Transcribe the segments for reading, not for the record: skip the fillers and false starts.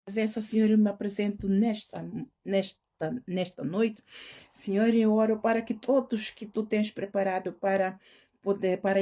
Presença, Senhor, eu me apresento nesta noite. Senhor, eu oro para que todos que tu tens preparado para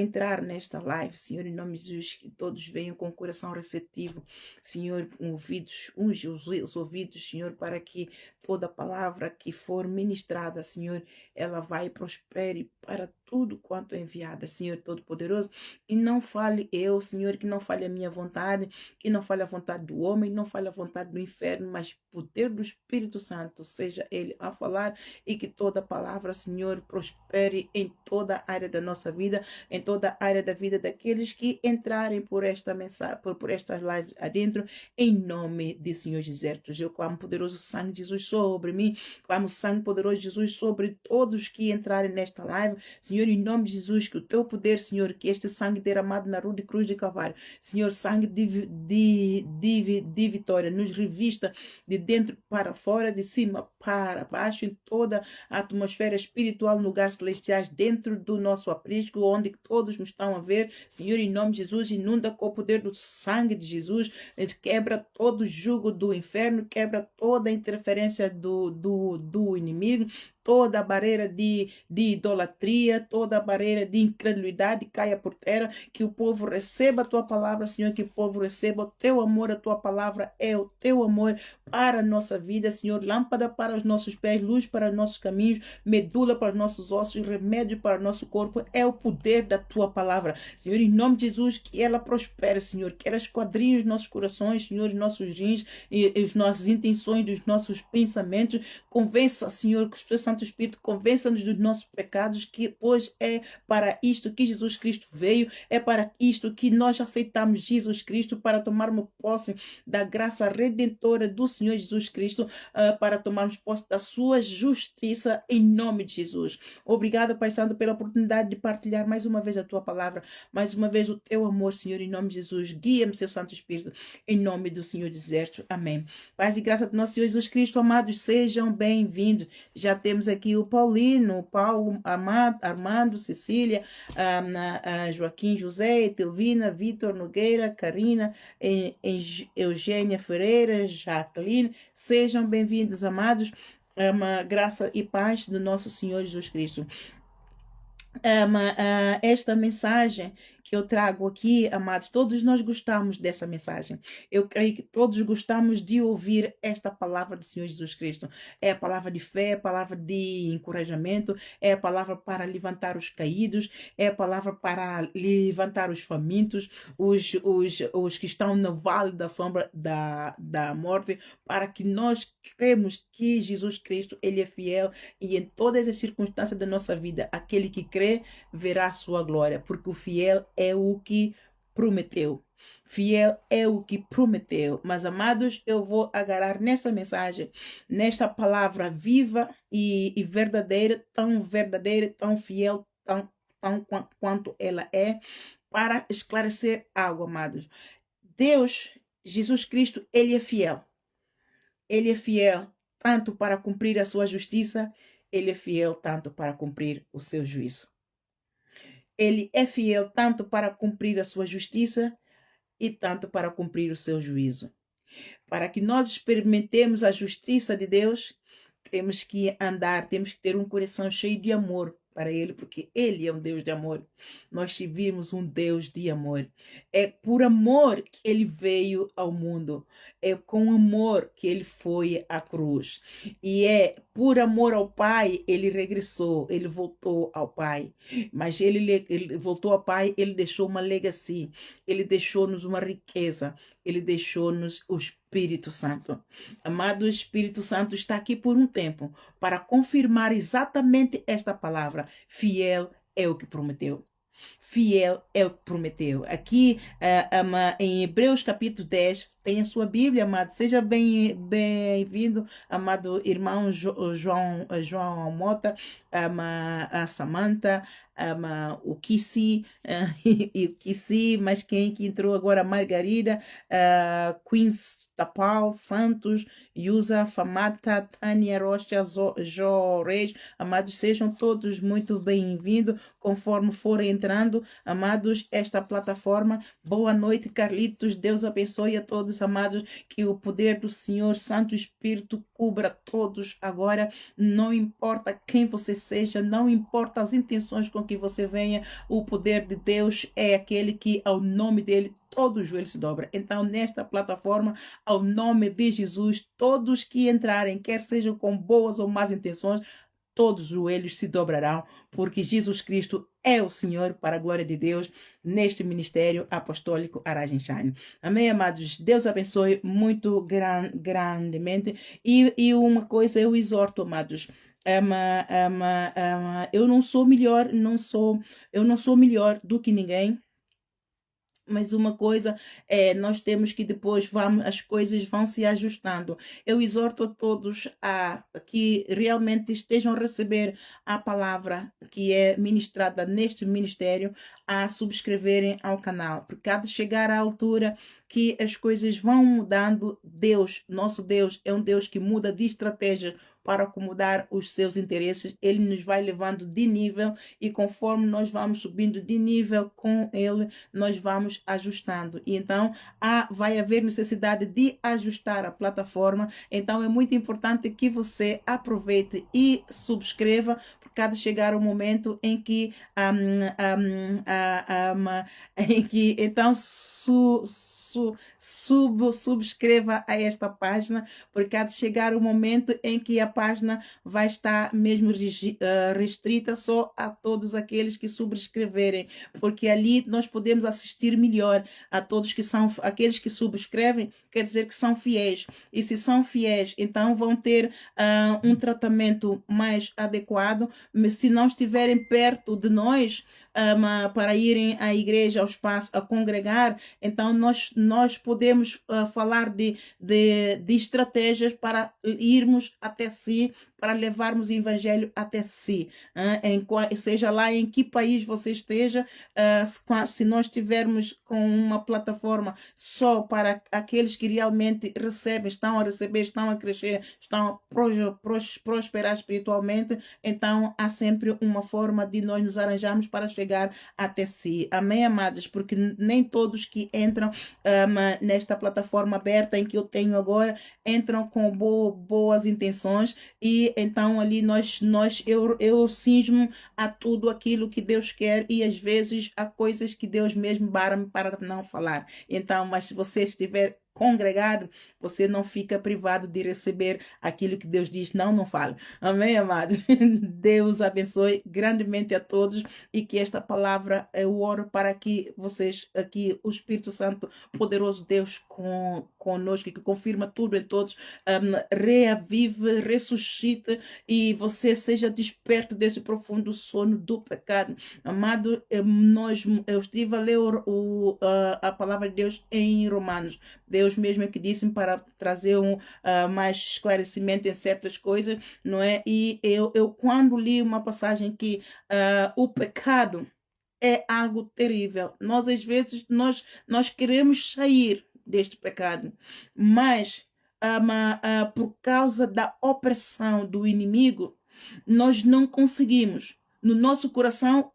entrar nesta live, Senhor, em nome de Jesus, que todos venham com o coração receptivo, Senhor, com ouvidos, unge os ouvidos, Senhor, para que toda palavra que for ministrada, Senhor, ela vai e prospere para tudo quanto é enviada, Senhor Todo-Poderoso, e não fale eu, Senhor, que não fale a minha vontade, que não fale a vontade do homem, não fale a vontade do inferno, mas poder do Espírito Santo, seja ele a falar, e que toda palavra, Senhor, prospere em toda a área da nossa vida, em toda a área da vida daqueles que entrarem por esta mensagem, por estas lives adentro, em nome de Senhor Jesus. Eu clamo poderoso sangue de Jesus sobre mim, clamo sangue poderoso de Jesus sobre todos que entrarem nesta live, Senhor, em nome de Jesus, que o teu poder, Senhor, que este sangue derramado na rude cruz de Calvário, Senhor, sangue de vitória, nos revista de dentro para fora, de cima para baixo, em toda a atmosfera espiritual, lugares celestiais, dentro do nosso aprisco, onde todos nos estão a ver. Senhor, em nome de Jesus, inunda com o poder do sangue de Jesus, quebra todo o jugo do inferno, quebra toda a interferência do inimigo, toda a barreira de idolatria, toda a barreira de incredulidade caia por terra, que o povo receba a tua palavra, Senhor, que o povo receba o teu amor, a tua palavra é o teu amor para a nossa vida, Senhor, lâmpada para os nossos pés, luz para os nossos caminhos, medula para os nossos ossos, remédio para o nosso corpo, é o poder da tua palavra, Senhor, em nome de Jesus, que ela prospere, Senhor, que ela esquadrinhe os nossos corações, Senhor, os nossos rins e as nossas intenções, dos nossos pensamentos, convença, Senhor, que o teu Santo Espírito convença-nos dos nossos pecados, que pois é para isto que Jesus Cristo veio, é para isto que nós aceitamos Jesus Cristo, para tomarmos posse da graça redentora do Senhor Jesus Cristo, para tomarmos posse da sua justiça em nome de Jesus. Obrigada, Pai Santo, pela oportunidade de partilhar mais uma vez a tua palavra, mais uma vez o teu amor, Senhor, em nome de Jesus. Guia-me, seu Santo Espírito, em nome do Senhor deserto. Amém. Paz e graça do nosso Senhor Jesus Cristo, amados, sejam bem-vindos. Já temos aqui o Paulino, Paulo, Armando, Cecília, Joaquim José, Etelvina, Vitor Nogueira, Karina, Eugênia Ferreira, Jacqueline. Sejam bem-vindos, amados. Uma graça e paz do nosso Senhor Jesus Cristo. Esta mensagem que eu trago aqui, amados, todos nós gostamos dessa mensagem. Eu creio que todos gostamos de ouvir esta palavra do Senhor Jesus Cristo. É a palavra de fé, é a palavra de encorajamento, é a palavra para levantar os caídos, é a palavra para levantar os famintos, os que estão no vale da sombra da morte, para que nós cremos que Jesus Cristo, Ele é fiel, e em todas as circunstâncias da nossa vida, aquele que crê verá a sua glória, porque o fiel é o que prometeu. Fiel é o que prometeu. Mas, amados, eu vou agarrar nessa mensagem, nesta palavra viva e verdadeira, tão fiel, tão quanto ela é, para esclarecer algo, amados. Deus, Jesus Cristo, Ele é fiel. Ele é fiel tanto para cumprir a sua justiça, ele é fiel tanto para cumprir o seu juízo. Ele é fiel tanto para cumprir a sua justiça e tanto para cumprir o seu juízo. Para que nós experimentemos a justiça de Deus, temos que temos que ter um coração cheio de amor para Ele, porque Ele é um Deus de amor. Nós servimos um Deus de amor. É por amor que Ele veio ao mundo. É com amor que Ele foi à cruz. E é por amor ao Pai, Ele regressou, Ele voltou ao Pai. Mas ele voltou ao Pai, Ele deixou uma legacy, Ele deixou-nos uma riqueza, Ele deixou-nos o Espírito Santo. Amado, Espírito Santo está aqui por um tempo para confirmar exatamente esta palavra. Fiel é o que prometeu. Fiel é o que prometeu. Aqui em Hebreus capítulo 10, tem a sua Bíblia, amado. Seja bem-vindo, amado irmão João Mota, a Samantha, o Kissi, e o Kissi, mas quem que entrou agora? A Margarida, Tapal Santos, Yusa Famata, Tânia Rocha, Reis, amados, sejam todos muito bem-vindos, conforme forem entrando, amados, esta plataforma. Boa noite, Carlitos, Deus abençoe a todos, amados, que o poder do Senhor Santo Espírito cubra todos agora, não importa quem você seja, não importa as intenções com que você venha, o poder de Deus é aquele que, ao nome dele, todo joelho se dobra. Então, nesta plataforma, ao nome de Jesus, todos que entrarem, quer sejam com boas ou más intenções, todos os joelhos se dobrarão, porque Jesus Cristo é o Senhor, para a glória de Deus, neste ministério apostólico Aragem Shine. Amém, amados? Deus abençoe muito grandemente. E uma coisa eu exorto, amados, eu não sou melhor, eu não sou melhor do que ninguém. Mas uma coisa é, nós temos que depois as coisas vão se ajustando. Eu exorto a todos a que realmente estejam a receber a palavra que é ministrada neste ministério, a subscreverem ao canal, porque há de chegar à altura que as coisas vão mudando. Deus, nosso Deus, é um Deus que muda de estratégia para acomodar os seus interesses. Ele nos vai levando de nível e conforme nós vamos subindo de nível com ele, nós vamos ajustando. E então vai haver necessidade de ajustar a plataforma. Então é muito importante que você aproveite e subscreva, porque há de chegar o momento em que então subscreva a esta página, porque há de chegar o momento em que a página vai estar mesmo restrita só a todos aqueles que subscreverem, porque ali nós podemos assistir melhor a todos que são aqueles que subscrevem, quer dizer que são fiéis, e se são fiéis, então vão ter um tratamento mais adequado. Se não estiverem perto de nós para irem à igreja, ao espaço, a congregar, então nós podemos falar de estratégias para irmos até si, para levarmos o evangelho até si, seja lá em que país você esteja. Se nós tivermos com uma plataforma só para aqueles que realmente recebem, estão a receber, estão a crescer, estão a prosperar espiritualmente, então há sempre uma forma de nós nos arranjarmos para chegar até si. Amém, amados? Porque nem todos que entram nesta plataforma aberta em que eu tenho agora entram com boas intenções, e então ali eu cinjo-me a tudo aquilo que Deus quer, e às vezes há coisas que Deus mesmo barra-me para não falar. Então, mas se você estiver congregado, você não fica privado de receber aquilo que Deus diz, não fale. Amém, amados? Deus abençoe grandemente a todos, e que esta palavra eu oro para que vocês, aqui o Espírito Santo, poderoso Deus conosco, que confirma tudo em todos, reavive, ressuscite, e você seja desperto desse profundo sono do pecado. Amado, eu estive a ler a palavra de Deus em Romanos. Deus mesmo é que disse para trazer mais esclarecimento em certas coisas, não é? E eu quando li uma passagem que o pecado é algo terrível. Nós, às vezes, nós queremos sair deste pecado, mas por causa da opressão do inimigo, nós não conseguimos. No nosso coração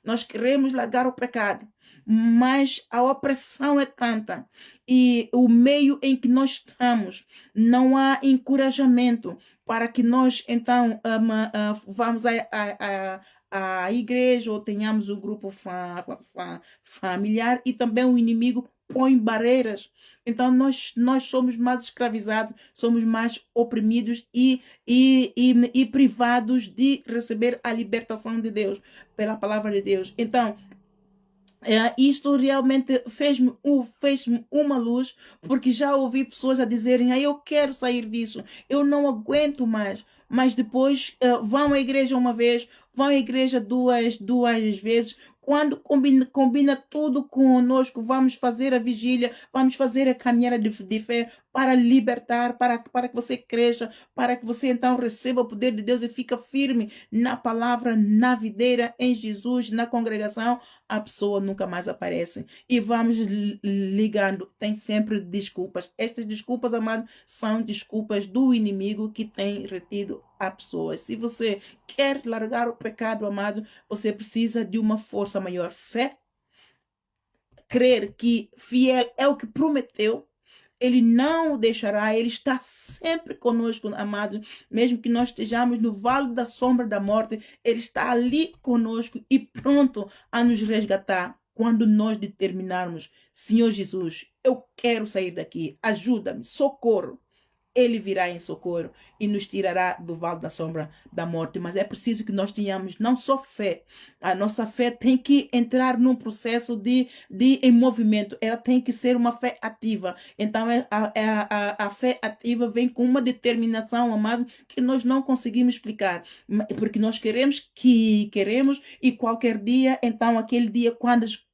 nós queremos largar o pecado, mas a opressão é tanta, e o meio em que nós estamos, não há encorajamento para que nós, então, vamos à igreja, ou tenhamos um grupo familiar, e também o inimigo põe barreiras. Então nós somos mais escravizados, somos mais oprimidos e privados de receber a libertação de Deus pela palavra de Deus. Então isto realmente fez-me uma luz, porque já ouvi pessoas a dizerem, eu quero sair disso, eu não aguento mais, mas depois vão à igreja uma vez, vão à igreja duas vezes, quando combina tudo conosco, vamos fazer a vigília, vamos fazer a caminhada de fé, para libertar, para que você cresça, para que você então receba o poder de Deus e fica firme na palavra, na videira, em Jesus, na congregação, a pessoa nunca mais aparece. E vamos ligando, tem sempre desculpas. Estas desculpas, amados, são desculpas do inimigo que tem retido a pessoas. Se você quer largar o pecado, amado, você precisa de uma força maior. Fé, crer que fiel é o que prometeu. Ele não o deixará, ele está sempre conosco, amados. Mesmo que nós estejamos no vale da sombra da morte, ele está ali conosco e pronto a nos resgatar. Quando nós determinarmos, Senhor Jesus, eu quero sair daqui, ajuda-me, socorro. Ele virá em socorro e nos tirará do vale da sombra da morte. Mas é preciso que nós tenhamos não só fé. A nossa fé tem que entrar num processo em movimento. Ela tem que ser uma fé ativa. Então, a fé ativa vem com uma determinação, amado, que nós não conseguimos explicar. Porque nós queremos e qualquer dia, então aquele dia,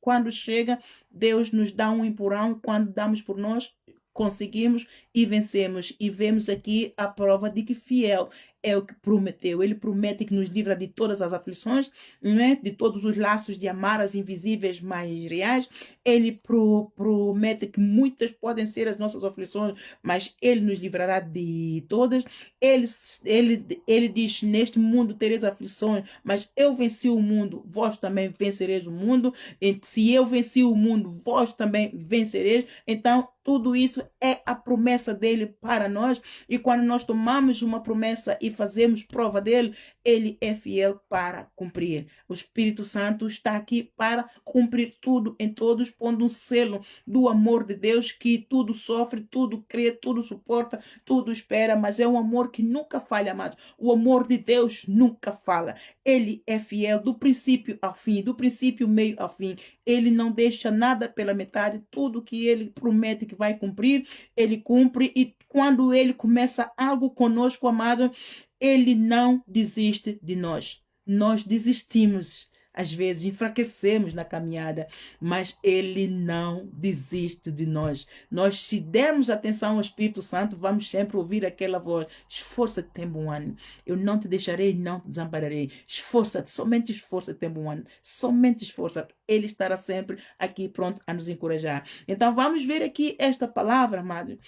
quando chega, Deus nos dá um empurrão. Quando damos por nós, conseguimos e vencemos. E vemos aqui a prova de que fiel é o que prometeu. Ele promete que nos livra de todas as aflições, né? De todos os laços de amarras invisíveis, mas reais. Ele promete que muitas podem ser as nossas aflições, mas ele nos livrará de todas. Ele diz: neste mundo tereis aflições, mas eu venci o mundo, vós também vencereis o mundo. E se eu venci o mundo, vós também vencereis. Então, tudo isso é a promessa dele para nós. E quando nós tomamos uma promessa e fazemos prova dele, ele é fiel para cumprir. O Espírito Santo está aqui para cumprir tudo em todos, pondo um selo do amor de Deus, que tudo sofre, tudo crê, tudo suporta, tudo espera, mas é um amor que nunca falha, amado. O amor de Deus nunca falha. Ele é fiel do princípio ao fim, do princípio meio ao fim. Ele não deixa nada pela metade. Tudo que ele promete que vai cumprir, ele cumpre. E quando ele começa algo conosco, amado, ele não desiste de nós. Nós desistimos, às vezes enfraquecemos na caminhada, mas ele não desiste de nós. Nós, se dermos atenção ao Espírito Santo, vamos sempre ouvir aquela voz: esforça-te, tem bom ânimo. Eu não te deixarei, não te desampararei. Esforça-te, somente esforça-te, tem bom ânimo. Somente esforça-te. Ele estará sempre aqui pronto a nos encorajar. Então vamos ver aqui esta palavra, amado.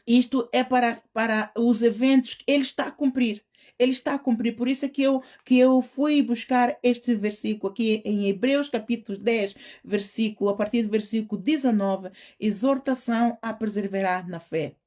Isto é para os eventos que ele está a cumprir. Ele está a cumprir. Por isso é que eu fui buscar este versículo aqui em Hebreus capítulo 10, a partir do versículo 19, exortação a perseverar na fé.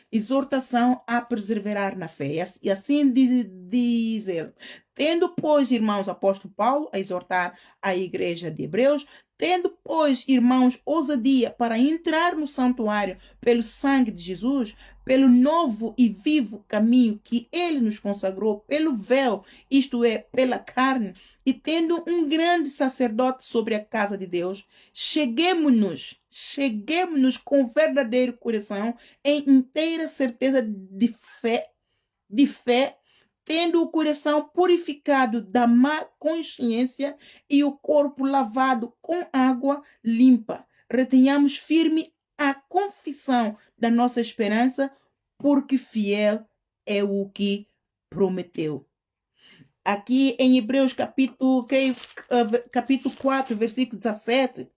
Exortação a perseverar na fé. E assim diz ele: tendo, pois, irmãos, apóstolo Paulo a exortar a igreja de Hebreus, tendo, pois, irmãos, ousadia para entrar no santuário pelo sangue de Jesus, pelo novo e vivo caminho que ele nos consagrou, pelo véu, isto é, pela carne, e tendo um grande sacerdote sobre a casa de Deus, cheguemo-nos com verdadeiro coração, em inteira certeza de fé, tendo o coração purificado da má consciência e o corpo lavado com água limpa. Retenhamos firme a confissão da nossa esperança, porque fiel é o que prometeu. Aqui em Hebreus capítulo 4, versículo 17,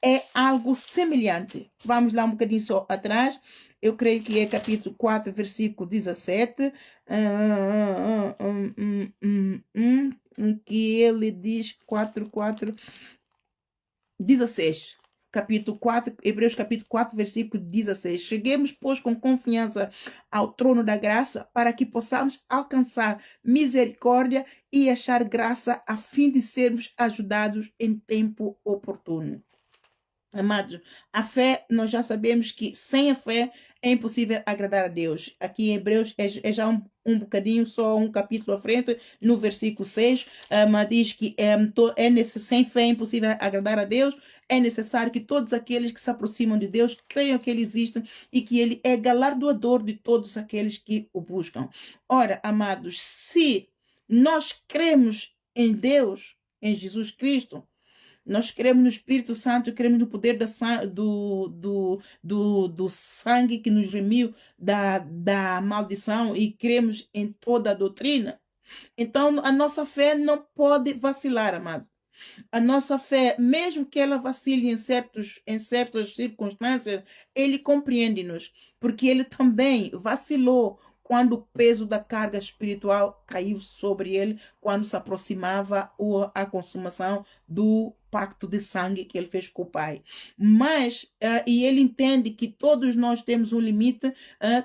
é algo semelhante. Vamos lá um bocadinho só atrás. Eu creio que é capítulo 4, versículo 17, que ele diz 16. Capítulo 4, Hebreus capítulo 4, versículo 16. Cheguemos, pois, com confiança ao trono da graça, para que possamos alcançar misericórdia e achar graça, a fim de sermos ajudados em tempo oportuno. Amados, a fé, nós já sabemos que sem a fé é impossível agradar a Deus. Aqui em Hebreus é já um bocadinho, só um capítulo à frente, no versículo 6, mas diz que sem fé é impossível agradar a Deus. É necessário que todos aqueles que se aproximam de Deus creiam que Ele existe e que Ele é galardoador de todos aqueles que o buscam. Ora, amados, se nós cremos em Deus, em Jesus Cristo, Nós cremos no Espírito Santo, cremos no poder do sangue que nos remiu da maldição e cremos em toda a doutrina. Então, a nossa fé não pode vacilar, amado. A nossa fé, mesmo que ela vacile em certas circunstâncias, ele compreende-nos, porque ele também vacilou quando o peso da carga espiritual caiu sobre ele, quando se aproximava a consumação do pacto de sangue que ele fez com o Pai. Mas, e ele entende que todos nós temos um limite,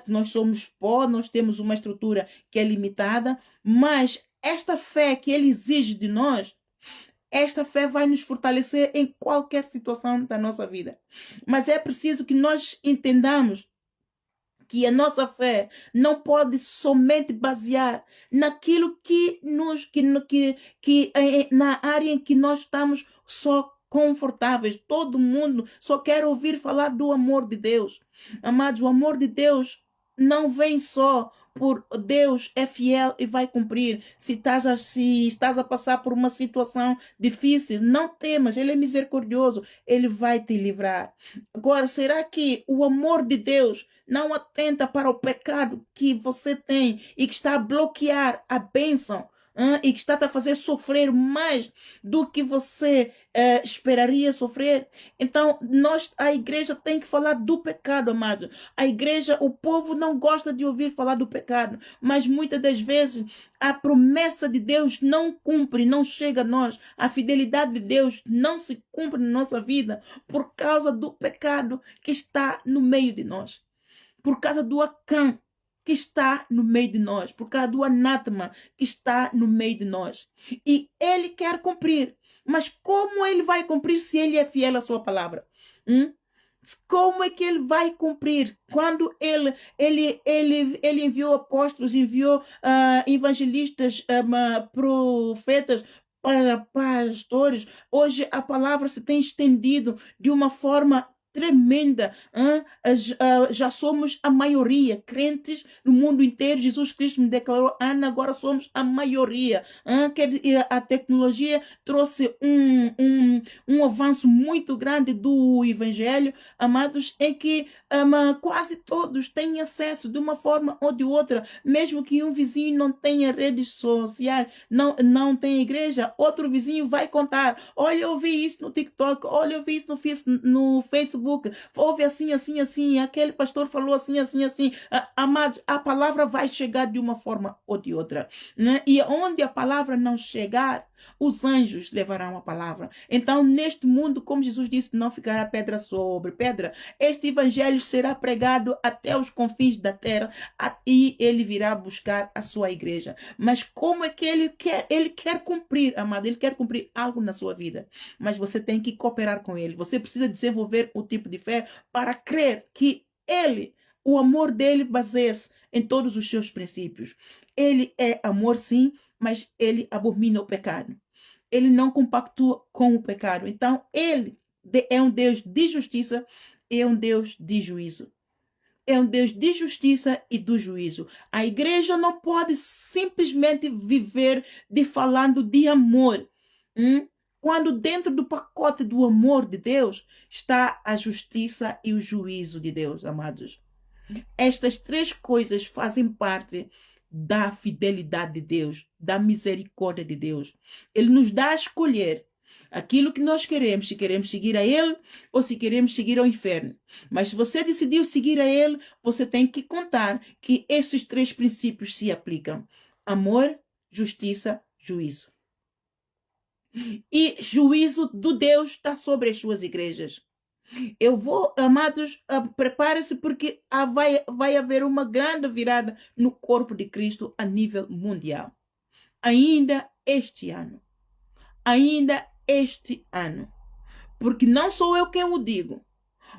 nós somos pó, nós temos uma estrutura que é limitada, mas esta fé que ele exige de nós, esta fé vai nos fortalecer em qualquer situação da nossa vida. Mas é preciso que nós entendamos que a nossa fé não pode somente basear naquilo na área em que nós estamos só confortáveis. Todo mundo só quer ouvir falar do amor de Deus. Amados, o amor de Deus não vem só por Deus é fiel e vai cumprir. Se estás a passar por uma situação difícil, não temas, Ele é misericordioso, Ele vai te livrar. Agora, será que o amor de Deus não atenta para o pecado que você tem e que está a bloquear a bênção? E que está a fazer sofrer mais do que você esperaria sofrer? Então, a igreja tem que falar do pecado, amados. A igreja, o povo não gosta de ouvir falar do pecado, mas muitas das vezes a promessa de Deus não cumpre, não chega a nós. A fidelidade de Deus não se cumpre na nossa vida por causa do pecado que está no meio de nós. Por causa do Acã que está no meio de nós, por causa do anátema que está no meio de nós. E ele quer cumprir. Mas como ele vai cumprir se ele é fiel à sua palavra? Como é que ele vai cumprir? Quando ele enviou apóstolos, enviou evangelistas, profetas, para pastores, hoje a palavra se tem estendido de uma forma tremenda. Já somos a maioria, crentes no mundo inteiro. Jesus Cristo me declarou, Ana, agora somos a maioria. A tecnologia trouxe um avanço muito grande do evangelho, amados, em que quase todos têm acesso de uma forma ou de outra, mesmo que um vizinho não tenha redes sociais, não tenha igreja, outro vizinho vai contar, olha, eu vi isso no TikTok, olha, eu vi isso no Facebook, houve assim, aquele pastor falou assim. Amados, a palavra vai chegar de uma forma ou de outra, né? E onde a palavra não chegar, os anjos levarão a palavra. Então, neste mundo, como Jesus disse, não ficará pedra sobre pedra. Este evangelho será pregado até os confins da terra e ele virá buscar a sua igreja. Mas como é que ele quer cumprir, amado? Ele quer cumprir algo na sua vida. Mas você tem que cooperar com ele. Você precisa desenvolver o tipo de fé para crer que o amor dele baseia-se em todos os seus princípios. Ele é amor, sim, mas ele abomina o pecado. Ele não compactua com o pecado. Então, ele é um Deus de justiça e é um Deus de juízo. É um Deus de justiça e do juízo. A igreja não pode simplesmente viver falando de amor. Quando dentro do pacote do amor de Deus está a justiça e o juízo de Deus, amados. Estas três coisas fazem parte da fidelidade de Deus, da misericórdia de Deus. Ele nos dá a escolher aquilo que nós queremos, se queremos seguir a Ele ou se queremos seguir ao inferno. Mas se você decidiu seguir a Ele, você tem que contar que esses três princípios se aplicam: amor, justiça, juízo. E juízo do Deus está sobre as suas igrejas. Amados, prepare-se porque vai haver uma grande virada no corpo de Cristo a nível mundial. Ainda este ano. Porque não sou eu quem o digo,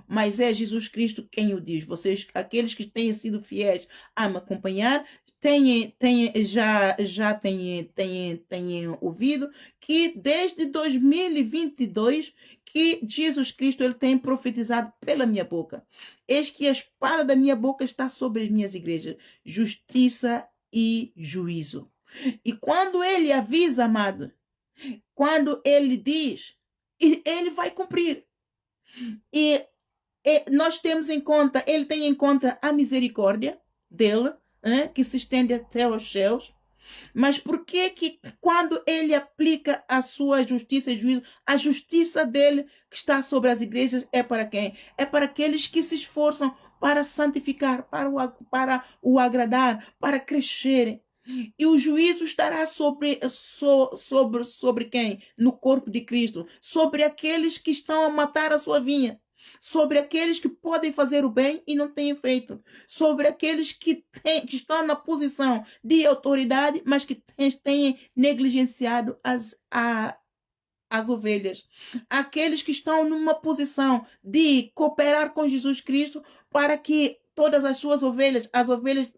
mas é Jesus Cristo quem o diz. Vocês, aqueles que têm sido fiéis a me acompanhar, já têm ouvido que desde 2022 que Jesus Cristo ele tem profetizado pela minha boca. Eis que a espada da minha boca está sobre as minhas igrejas, justiça e juízo. E quando ele avisa, amado, quando ele diz, e ele vai cumprir. E nós temos em conta, ele tem em conta a misericórdia dele, que se estende até aos céus. Mas por que quando ele aplica a sua justiça e juízo, a justiça dele que está sobre as igrejas é para quem? É para aqueles que se esforçam para santificar, para o agradar, para crescerem. E o juízo estará sobre quem? No corpo de Cristo. Sobre aqueles que estão a matar a sua vinha. Sobre aqueles que podem fazer o bem e não têm feito. Sobre aqueles que estão na posição de autoridade, mas que têm negligenciado as ovelhas. Aqueles que estão numa posição de cooperar com Jesus Cristo para que todas as suas ovelhas, as ovelhas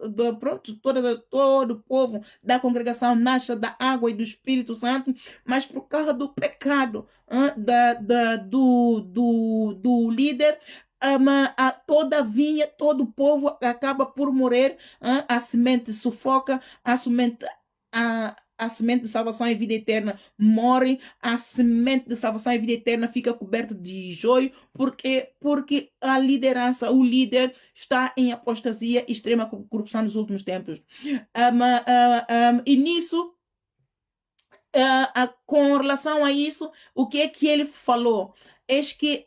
todo o povo da congregação nasça da água e do Espírito Santo, mas por causa do pecado do líder, toda a vinha, todo o povo acaba por morrer, a semente sufoca, a semente de salvação e vida eterna morre, a semente de salvação e vida eterna fica coberta de joio, porque a liderança, o líder está em apostasia e extrema corrupção nos últimos tempos. E nisso, com relação a isso, o que é que ele falou? Eis que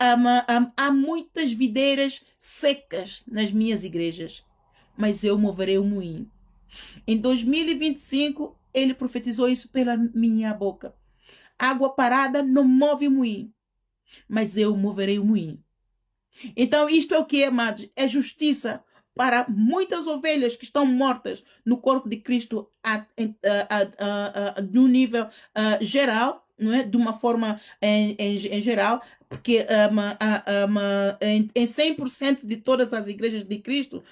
há muitas videiras secas nas minhas igrejas, mas eu moverei o moinho. Em 2025, ele profetizou isso pela minha boca. Água parada não move o moinho, mas eu moverei o moinho. Então, isto é o que, amados? É justiça para muitas ovelhas que estão mortas no corpo de Cristo no nível geral, não é? De uma forma em geral, porque em 100% de todas as igrejas de Cristo,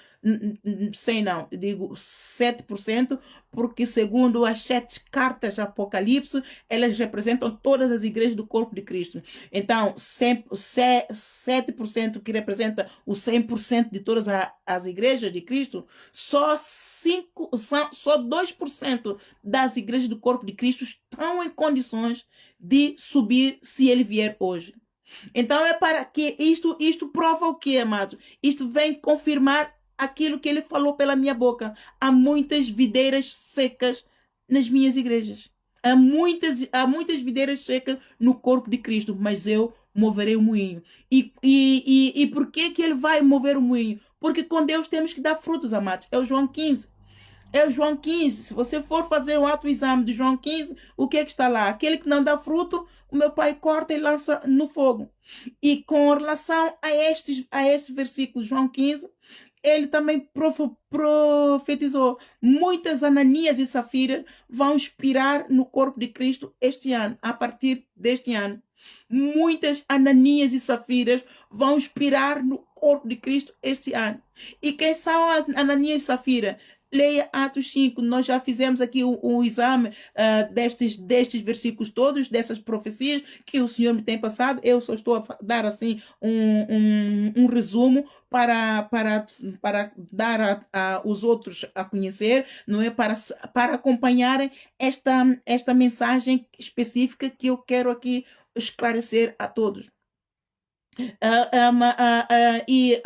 100 não, eu digo 7%, porque segundo as 7 cartas de Apocalipse, elas representam todas as igrejas do corpo de Cristo. Então, 7% que representa o 100% de todas as igrejas de Cristo, só 2% das igrejas do corpo de Cristo estão em condições de subir se ele vier hoje. Então é para que isto prova o que, amados? Isto vem confirmar aquilo que ele falou pela minha boca. Há muitas videiras secas nas minhas igrejas. Há muitas videiras secas no corpo de Cristo, mas eu moverei o moinho. E por que ele vai mover o moinho? Porque com Deus temos que dar frutos, amados. É o João 15. É o João 15. Se você for fazer o autoexame de João 15, o que é que está lá? Aquele que não dá fruto, o meu pai corta e lança no fogo. E com relação a estes versículos, João 15, ele também profetizou: muitas Ananias e Safiras vão expirar no corpo de Cristo este ano, a partir deste ano. Muitas Ananias e Safiras vão expirar no corpo de Cristo este ano. E quem são as Ananias e Safira? Leia Atos 5, nós já fizemos aqui o exame destes versículos todos, dessas profecias que o Senhor me tem passado. Eu só estou a dar assim um resumo para dar os outros a conhecer, não é? Para acompanharem esta mensagem específica que eu quero aqui esclarecer a todos. E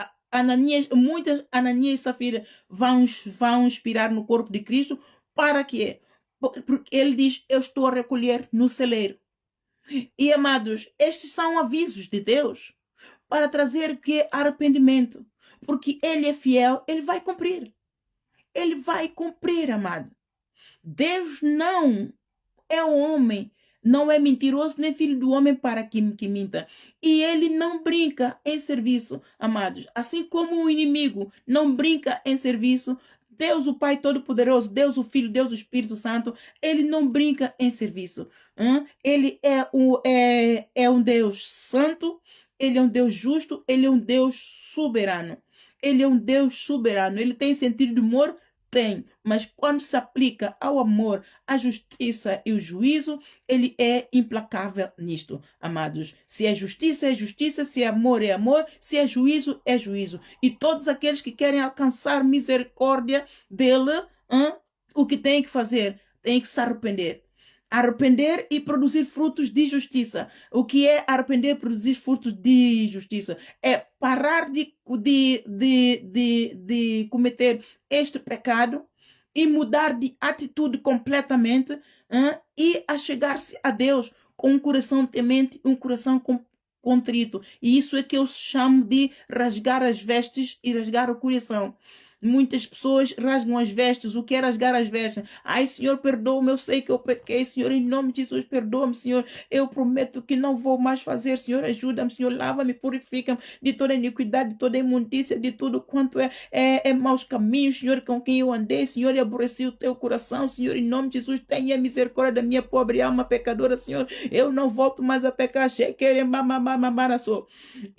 muitas Ananias e Safira vão expirar no corpo de Cristo. Para quê? Porque ele diz: eu estou a recolher no celeiro. E, amados, estes são avisos de Deus para trazer que arrependimento, porque ele é fiel, ele vai cumprir. Ele vai cumprir, amado. Deus não é o homem, não é mentiroso, nem filho do homem para que minta. E ele não brinca em serviço, amados. Assim como o inimigo não brinca em serviço, Deus o Pai Todo-Poderoso, Deus o Filho, Deus o Espírito Santo, ele não brinca em serviço. Ele é um Deus santo, ele é um Deus justo, ele é um Deus soberano. Ele é um Deus soberano. Ele tem sentido de humor? Tem, mas quando se aplica ao amor, à justiça e o juízo, ele é implacável nisto, amados. Se é justiça, é justiça. Se é amor, é amor. Se é juízo, é juízo. E todos aqueles que querem alcançar misericórdia dele, o que tem que fazer? Tem que se arrepender. Arrepender e produzir frutos de justiça. O que é arrepender e produzir frutos de justiça? É parar de cometer este pecado e mudar de atitude completamente, e achegar-se a Deus com um coração temente, um coração contrito. E isso é que eu chamo de rasgar as vestes e rasgar o coração. Muitas pessoas rasgam as vestes. O que é rasgar as vestes? Ai, Senhor, perdoa-me, eu sei que eu pequei. Senhor, em nome de Jesus, perdoa-me, Senhor. Eu prometo que não vou mais fazer. Senhor, ajuda-me, Senhor, lava-me, purifica-me de toda iniquidade, de toda imundícia, de tudo quanto é maus caminhos, Senhor, com quem eu andei. Senhor, e aborreci o teu coração. Senhor, em nome de Jesus, tenha misericórdia da minha pobre alma pecadora, Senhor. Eu não volto mais a pecar.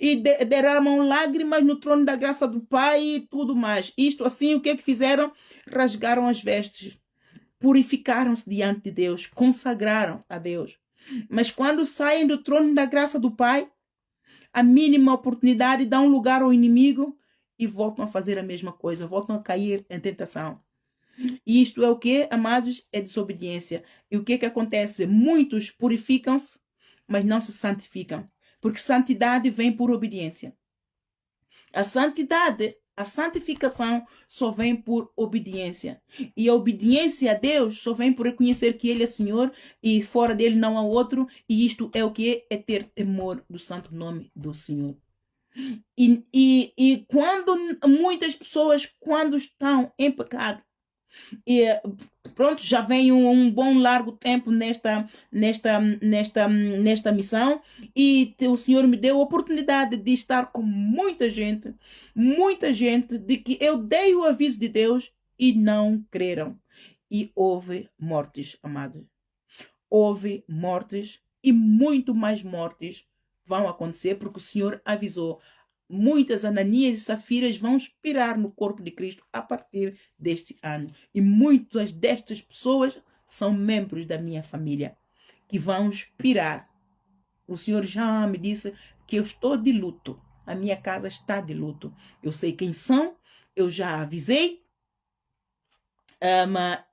E derramam lágrimas no trono da graça do Pai e tudo mais. Isto assim, o que é que fizeram? Rasgaram as vestes, purificaram-se diante de Deus, consagraram a Deus. Mas quando saem do trono da graça do Pai, a mínima oportunidade dão lugar ao inimigo e voltam a fazer a mesma coisa, voltam a cair em tentação. E isto é o que, amados? É desobediência. E o que é que acontece? Muitos purificam-se, mas não se santificam, porque santidade vem por obediência. A santificação só vem por obediência. E a obediência a Deus só vem por reconhecer que Ele é Senhor e fora dele não há outro. E isto é o que é ter temor do santo nome do Senhor. E quando muitas pessoas, quando estão em pecado, e pronto, já vem um bom largo tempo nesta missão, e o Senhor me deu a oportunidade de estar com muita gente de que eu dei o aviso de Deus e não creram. E houve mortes, amados. Houve mortes e muito mais mortes vão acontecer porque o Senhor avisou. Muitas Ananias e Safiras vão expirar no corpo de Cristo a partir deste ano. E muitas destas pessoas são membros da minha família que vão expirar. O Senhor já me disse que eu estou de luto. A minha casa está de luto. Eu sei quem são, eu já avisei.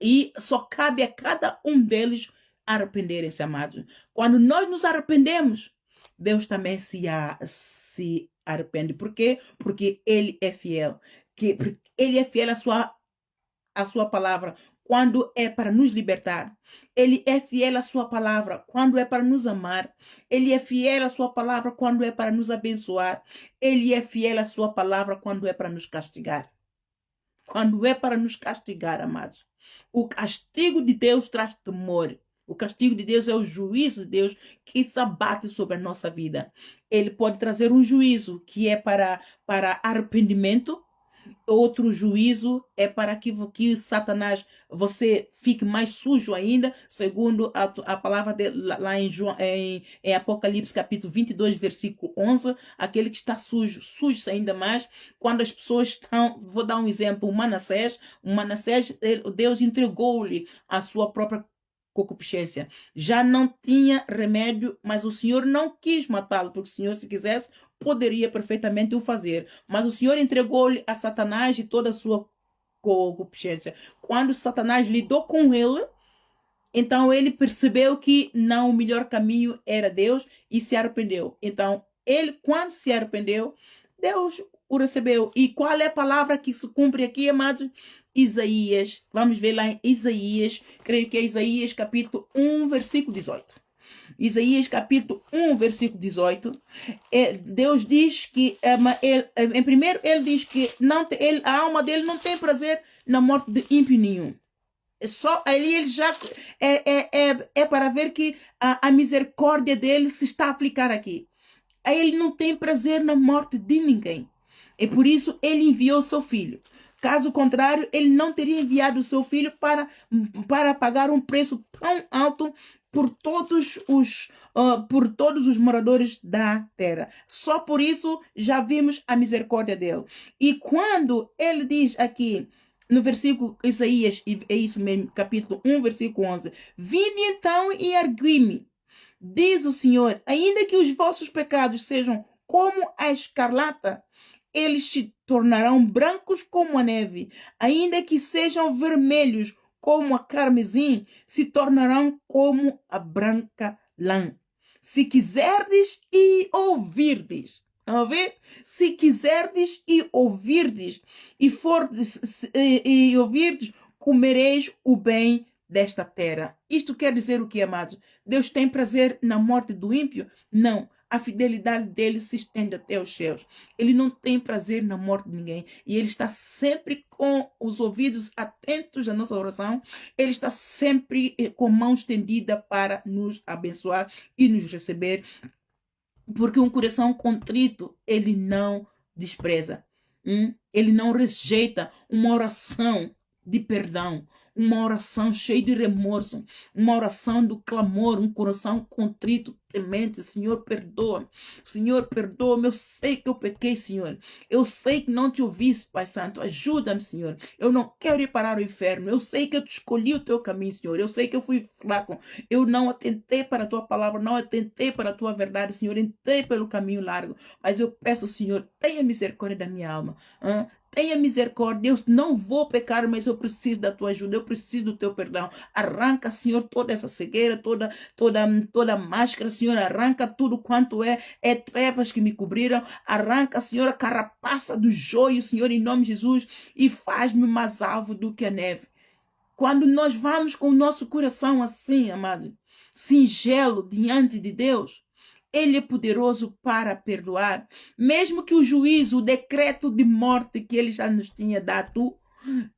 E só cabe a cada um deles arrependerem-se, amados. Quando nós nos arrependemos, Deus também se arrepende. Por quê? Porque Ele é fiel. Ele é fiel à sua palavra quando é para nos libertar. Ele é fiel à sua palavra quando é para nos amar. Ele é fiel à sua palavra quando é para nos abençoar. Ele é fiel à sua palavra quando é para nos castigar. Quando é para nos castigar, amados. O castigo de Deus traz temor. O castigo de Deus é o juízo de Deus que se abate sobre a nossa vida. Ele pode trazer um juízo que é para arrependimento. Outro juízo é para que Satanás, você fique mais sujo ainda, segundo a palavra dele lá em Apocalipse capítulo 22, versículo 11, aquele que está sujo ainda mais, quando as pessoas estão, vou dar um exemplo, o Manassés, Deus entregou-lhe a sua própria concupiscência. Já não tinha remédio, mas o Senhor não quis matá-lo, porque o Senhor, se quisesse, poderia perfeitamente o fazer. Mas o Senhor entregou-lhe a Satanás e toda a sua concupiscência. Quando Satanás lidou com ele, então ele percebeu que não, o melhor caminho era Deus e se arrependeu. Então, ele, quando se arrependeu, Deus o recebeu. E qual é a palavra que se cumpre aqui, amados? Isaías. Vamos ver lá em Isaías, creio que é Isaías capítulo 1, versículo 18. Isaías capítulo 1, versículo 18. Deus diz que, em primeiro, ele diz que a alma dele não tem prazer na morte de ímpio nenhum. Só ali ele já é para ver que a misericórdia dele se está a aplicar aqui. Ele não tem prazer na morte de ninguém. E por isso ele enviou seu filho. Caso contrário, ele não teria enviado o seu filho para pagar um preço tão alto por todos os moradores da terra. Só por isso já vimos a misericórdia dele. E quando ele diz aqui, no versículo Isaías, é isso mesmo, capítulo 1, versículo 11. Vinde então e ergui-me, diz o Senhor, ainda que os vossos pecados sejam como a escarlata, eles se tornarão brancos como a neve, ainda que sejam vermelhos como a carmesim, se tornarão como a branca lã. Se quiserdes e ouvirdes, a ver? Se quiserdes e ouvirdes, e ouvirdes, comereis o bem desta terra. Isto quer dizer o que, amados? Deus tem prazer na morte do ímpio? Não. A fidelidade dele se estende até os céus. Ele não tem prazer na morte de ninguém. E ele está sempre com os ouvidos atentos à nossa oração. Ele está sempre com a mão estendida para nos abençoar e nos receber. Porque um coração contrito, ele não despreza. Ele não rejeita uma oração de perdão, uma oração cheia de remorso, uma oração do clamor, um coração contrito, temente. Senhor, perdoa-me. Senhor, perdoa-me. Eu sei que eu pequei, Senhor. Eu sei que não te ouvi, Pai Santo. Ajuda-me, Senhor. Eu não quero ir parar o inferno. Eu sei que eu te escolhi o teu caminho, Senhor. Eu sei que eu fui fraco. Eu não atentei para a tua palavra, não atentei para a tua verdade, Senhor. Entrei pelo caminho largo. Mas eu peço, Senhor, tenha misericórdia da minha alma. Tenha misericórdia. Eu não vou pecar, mas eu preciso da tua ajuda. Eu preciso do teu perdão. Arranca, Senhor, toda essa cegueira, toda máscara, Senhor. Arranca tudo quanto é trevas que me cobriram. Arranca, Senhor, a carapaça do joio, Senhor, em nome de Jesus. E faz-me mais alvo do que a neve. Quando nós vamos com o nosso coração assim, amado, singelo diante de Deus, ele é poderoso para perdoar. Mesmo que o juízo, o decreto de morte que ele já nos tinha dado,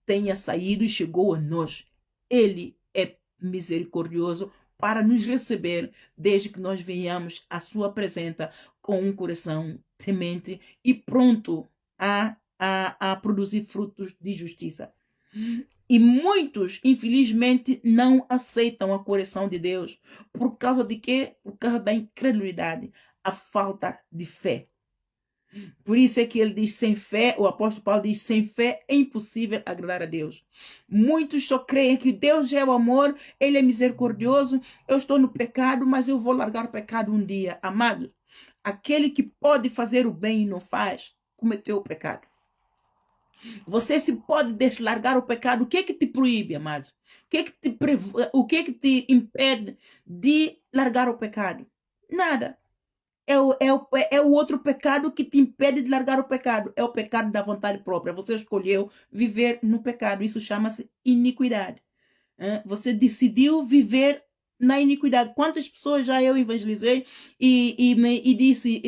tenha saído e chegou a nós. Ele é misericordioso para nos receber, desde que nós venhamos à sua presença com um coração temente e pronto a produzir frutos de justiça. E muitos, infelizmente, não aceitam a correção de Deus. Por causa de quê? Por causa da incredulidade, a falta de fé. Por isso é que ele diz, sem fé, o apóstolo Paulo diz, sem fé é impossível agradar a Deus. Muitos só creem que Deus é o amor, ele é misericordioso, eu estou no pecado, mas eu vou largar o pecado um dia. Amado, aquele que pode fazer o bem e não faz, cometeu o pecado. Você se pode deslargar o pecado. O que é que te proíbe, amado? O que é que te impede de largar o pecado? Nada. É o outro pecado que te impede de largar o pecado. É o pecado da vontade própria. Você escolheu viver no pecado. Isso chama-se iniquidade. Você decidiu viver na iniquidade. Quantas pessoas já eu evangelizei e disse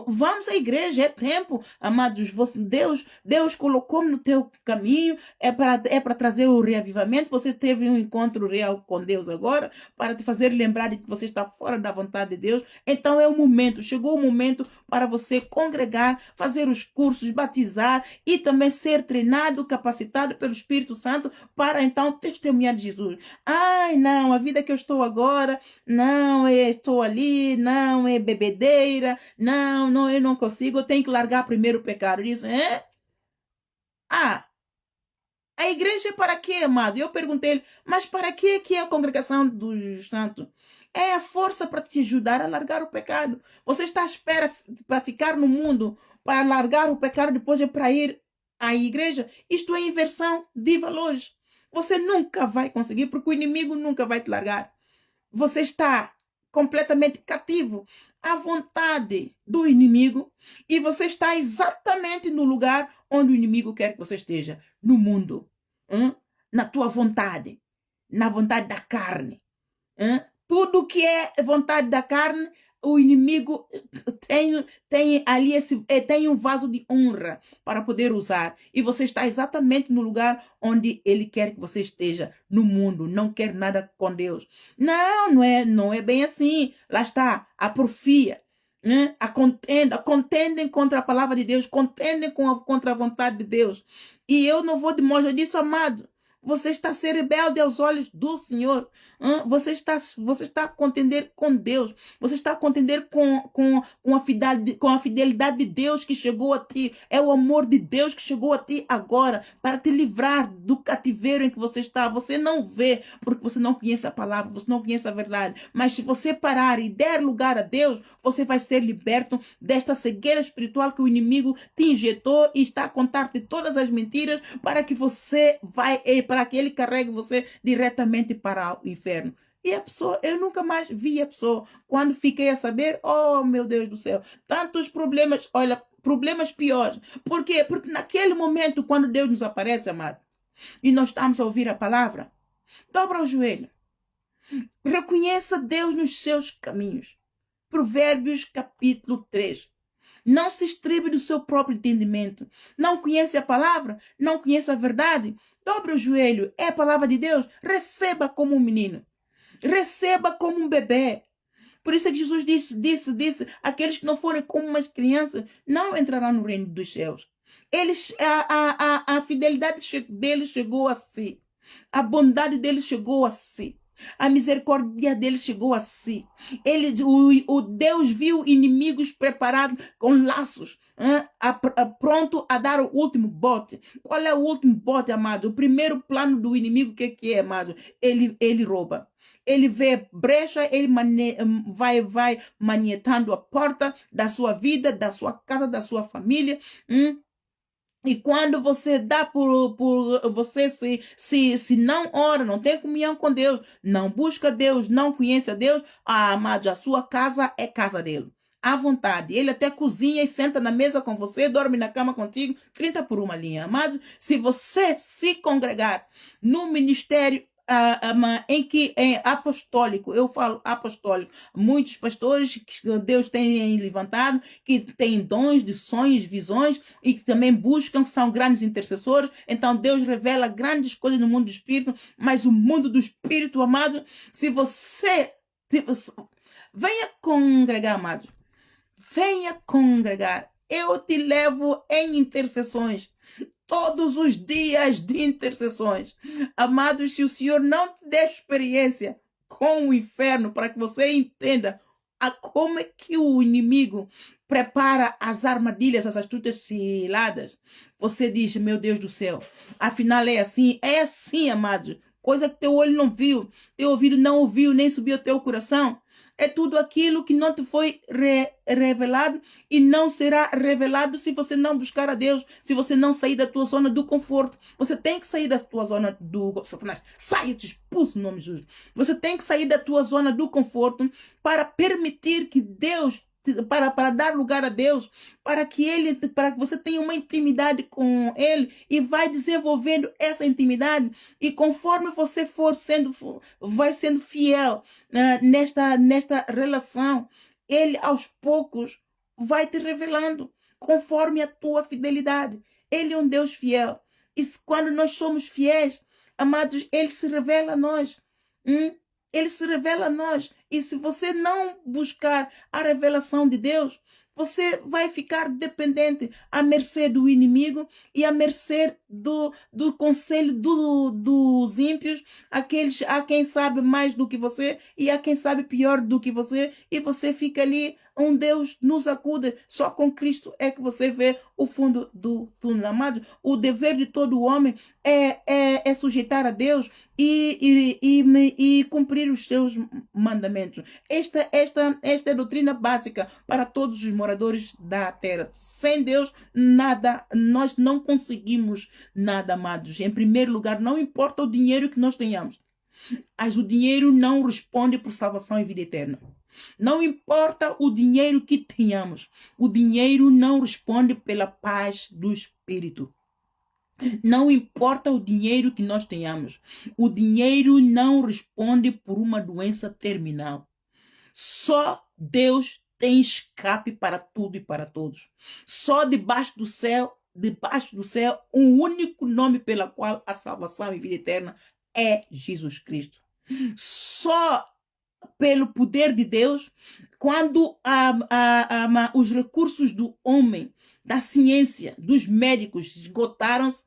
vamos à igreja, é tempo, amados, Deus colocou no teu caminho, é para trazer o reavivamento. Você teve um encontro real com Deus agora, para te fazer lembrar de que você está fora da vontade de Deus. Então é o momento, chegou o momento para você congregar, fazer os cursos, batizar e também ser treinado, capacitado pelo Espírito Santo para então testemunhar de Jesus. Ai, não, a vida que eu estou agora, não, estou ali, não, é bebedeira, não, eu não consigo, eu tenho que largar primeiro o pecado. Diz, a igreja é para quê, amado? Eu perguntei-lhe, mas para quê que é a congregação dos santos? É a força para te ajudar a largar o pecado. Você está à espera para ficar no mundo, para largar o pecado, depois é para ir à igreja? Isto é inversão de valores. Você nunca vai conseguir, porque o inimigo nunca vai te largar. Você está completamente cativo à vontade do inimigo e você está exatamente no lugar onde o inimigo quer que você esteja, no mundo, na tua vontade, na vontade da carne. Tudo que é vontade da carne, o inimigo tem ali tem um vaso de honra para poder usar. E você está exatamente no lugar onde ele quer que você esteja, no mundo. Não quer nada com Deus. Não é bem assim. Lá está a porfia, a contenda. Contendem contra a palavra de Deus. Contendem contra a vontade de Deus. E eu não vou de longe disso, amado. Você está a ser rebelde aos olhos do Senhor. Você está a contender com Deus. Você está a contender com a fidelidade de Deus que chegou a ti. É o amor de Deus que chegou a ti agora para te livrar do cativeiro em que você está. Você não vê porque você não conhece a palavra, você não conhece a verdade. Mas se você parar e der lugar a Deus, você vai ser liberto desta cegueira espiritual que o inimigo te injetou e está a contar-te todas as mentiras para que ele carregue você diretamente para o inferno. E a pessoa, eu nunca mais vi a pessoa. Quando fiquei a saber, oh meu Deus do céu, tantos problemas, olha, problemas piores. Por quê? Porque naquele momento, quando Deus nos aparece, amado, e nós estamos a ouvir a palavra, dobra o joelho. Reconheça Deus nos seus caminhos. Provérbios capítulo 3. Não se estribe do seu próprio entendimento. Não conhece a palavra? Não conhece a verdade? Dobre o joelho. É a palavra de Deus. Receba como um menino. Receba como um bebê. Por isso é que Jesus disse, aqueles que não forem como umas crianças não entrarão no reino dos céus. A fidelidade deles chegou a si. A bondade deles chegou a si. A misericórdia dele chegou a si. O Deus viu inimigos preparados com laços, pronto a dar o último bote. Qual é o último bote, amado? O primeiro plano do inimigo, o que é, amado? Ele rouba. Ele vê brecha, ele vai manietando a porta da sua vida, da sua casa, da sua família. E quando você dá por você se não ora, não tem comunhão com Deus, não busca Deus, não conhece a Deus, amado, a sua casa é casa dele. À vontade. Ele até cozinha e senta na mesa com você, dorme na cama contigo, 30 por uma linha. Amado, se você se congregar no ministério em apostólico, eu falo apostólico, muitos pastores que Deus tem levantado, que têm dons de sonhos, visões e que também buscam, que são grandes intercessores. Então Deus revela grandes coisas no mundo do espírito, mas o mundo do espírito, amado, se você venha congregar, amado, venha congregar. Eu te levo em intercessões. Todos os dias de intercessões. Amados, se o Senhor não te der experiência com o inferno para que você entenda como é que o inimigo prepara as armadilhas, as astutas ciladas, você diz, meu Deus do céu, afinal é assim, amados. Coisa que teu olho não viu, teu ouvido não ouviu, nem subiu ao teu coração. É tudo aquilo que não te foi revelado e não será revelado se você não buscar a Deus, se você não sair da tua zona do conforto. Você tem que sair da tua zona do... Satanás, sai, eu te expulso no nome de Jesus. Você tem que sair da tua zona do conforto para permitir que Deus... Para dar lugar a Deus, para que você tenha uma intimidade com Ele e vai desenvolvendo essa intimidade, e conforme você vai sendo fiel nesta relação, Ele aos poucos vai te revelando conforme a tua fidelidade. Ele é um Deus fiel, e quando nós somos fiéis, amados, Ele se revela a nós. Ele se revela a nós. E se você não buscar a revelação de Deus, você vai ficar dependente, à mercê do inimigo e à mercê do conselho dos ímpios, aqueles a quem sabe mais do que você e a quem sabe pior do que você, e você fica ali. Deus nos acuda. Só com Cristo é que você vê o fundo do túnel, amado. O dever de todo homem é sujeitar a Deus e cumprir os seus mandamentos. Esta é a doutrina básica para todos os moradores da terra. Sem Deus, nada, nós não conseguimos nada, amados. Em primeiro lugar, não importa o dinheiro que nós tenhamos, mas o dinheiro não responde por salvação e vida eterna. Não importa o dinheiro que tenhamos, o dinheiro não responde pela paz do Espírito. Não importa o dinheiro que nós tenhamos, o dinheiro não responde por uma doença terminal. Só Deus tem escape para tudo e para todos. Só debaixo do céu, um único nome pela qual a salvação e vida eterna é Jesus Cristo. Só pelo poder de Deus, quando os recursos do homem, da ciência, dos médicos esgotaram-se,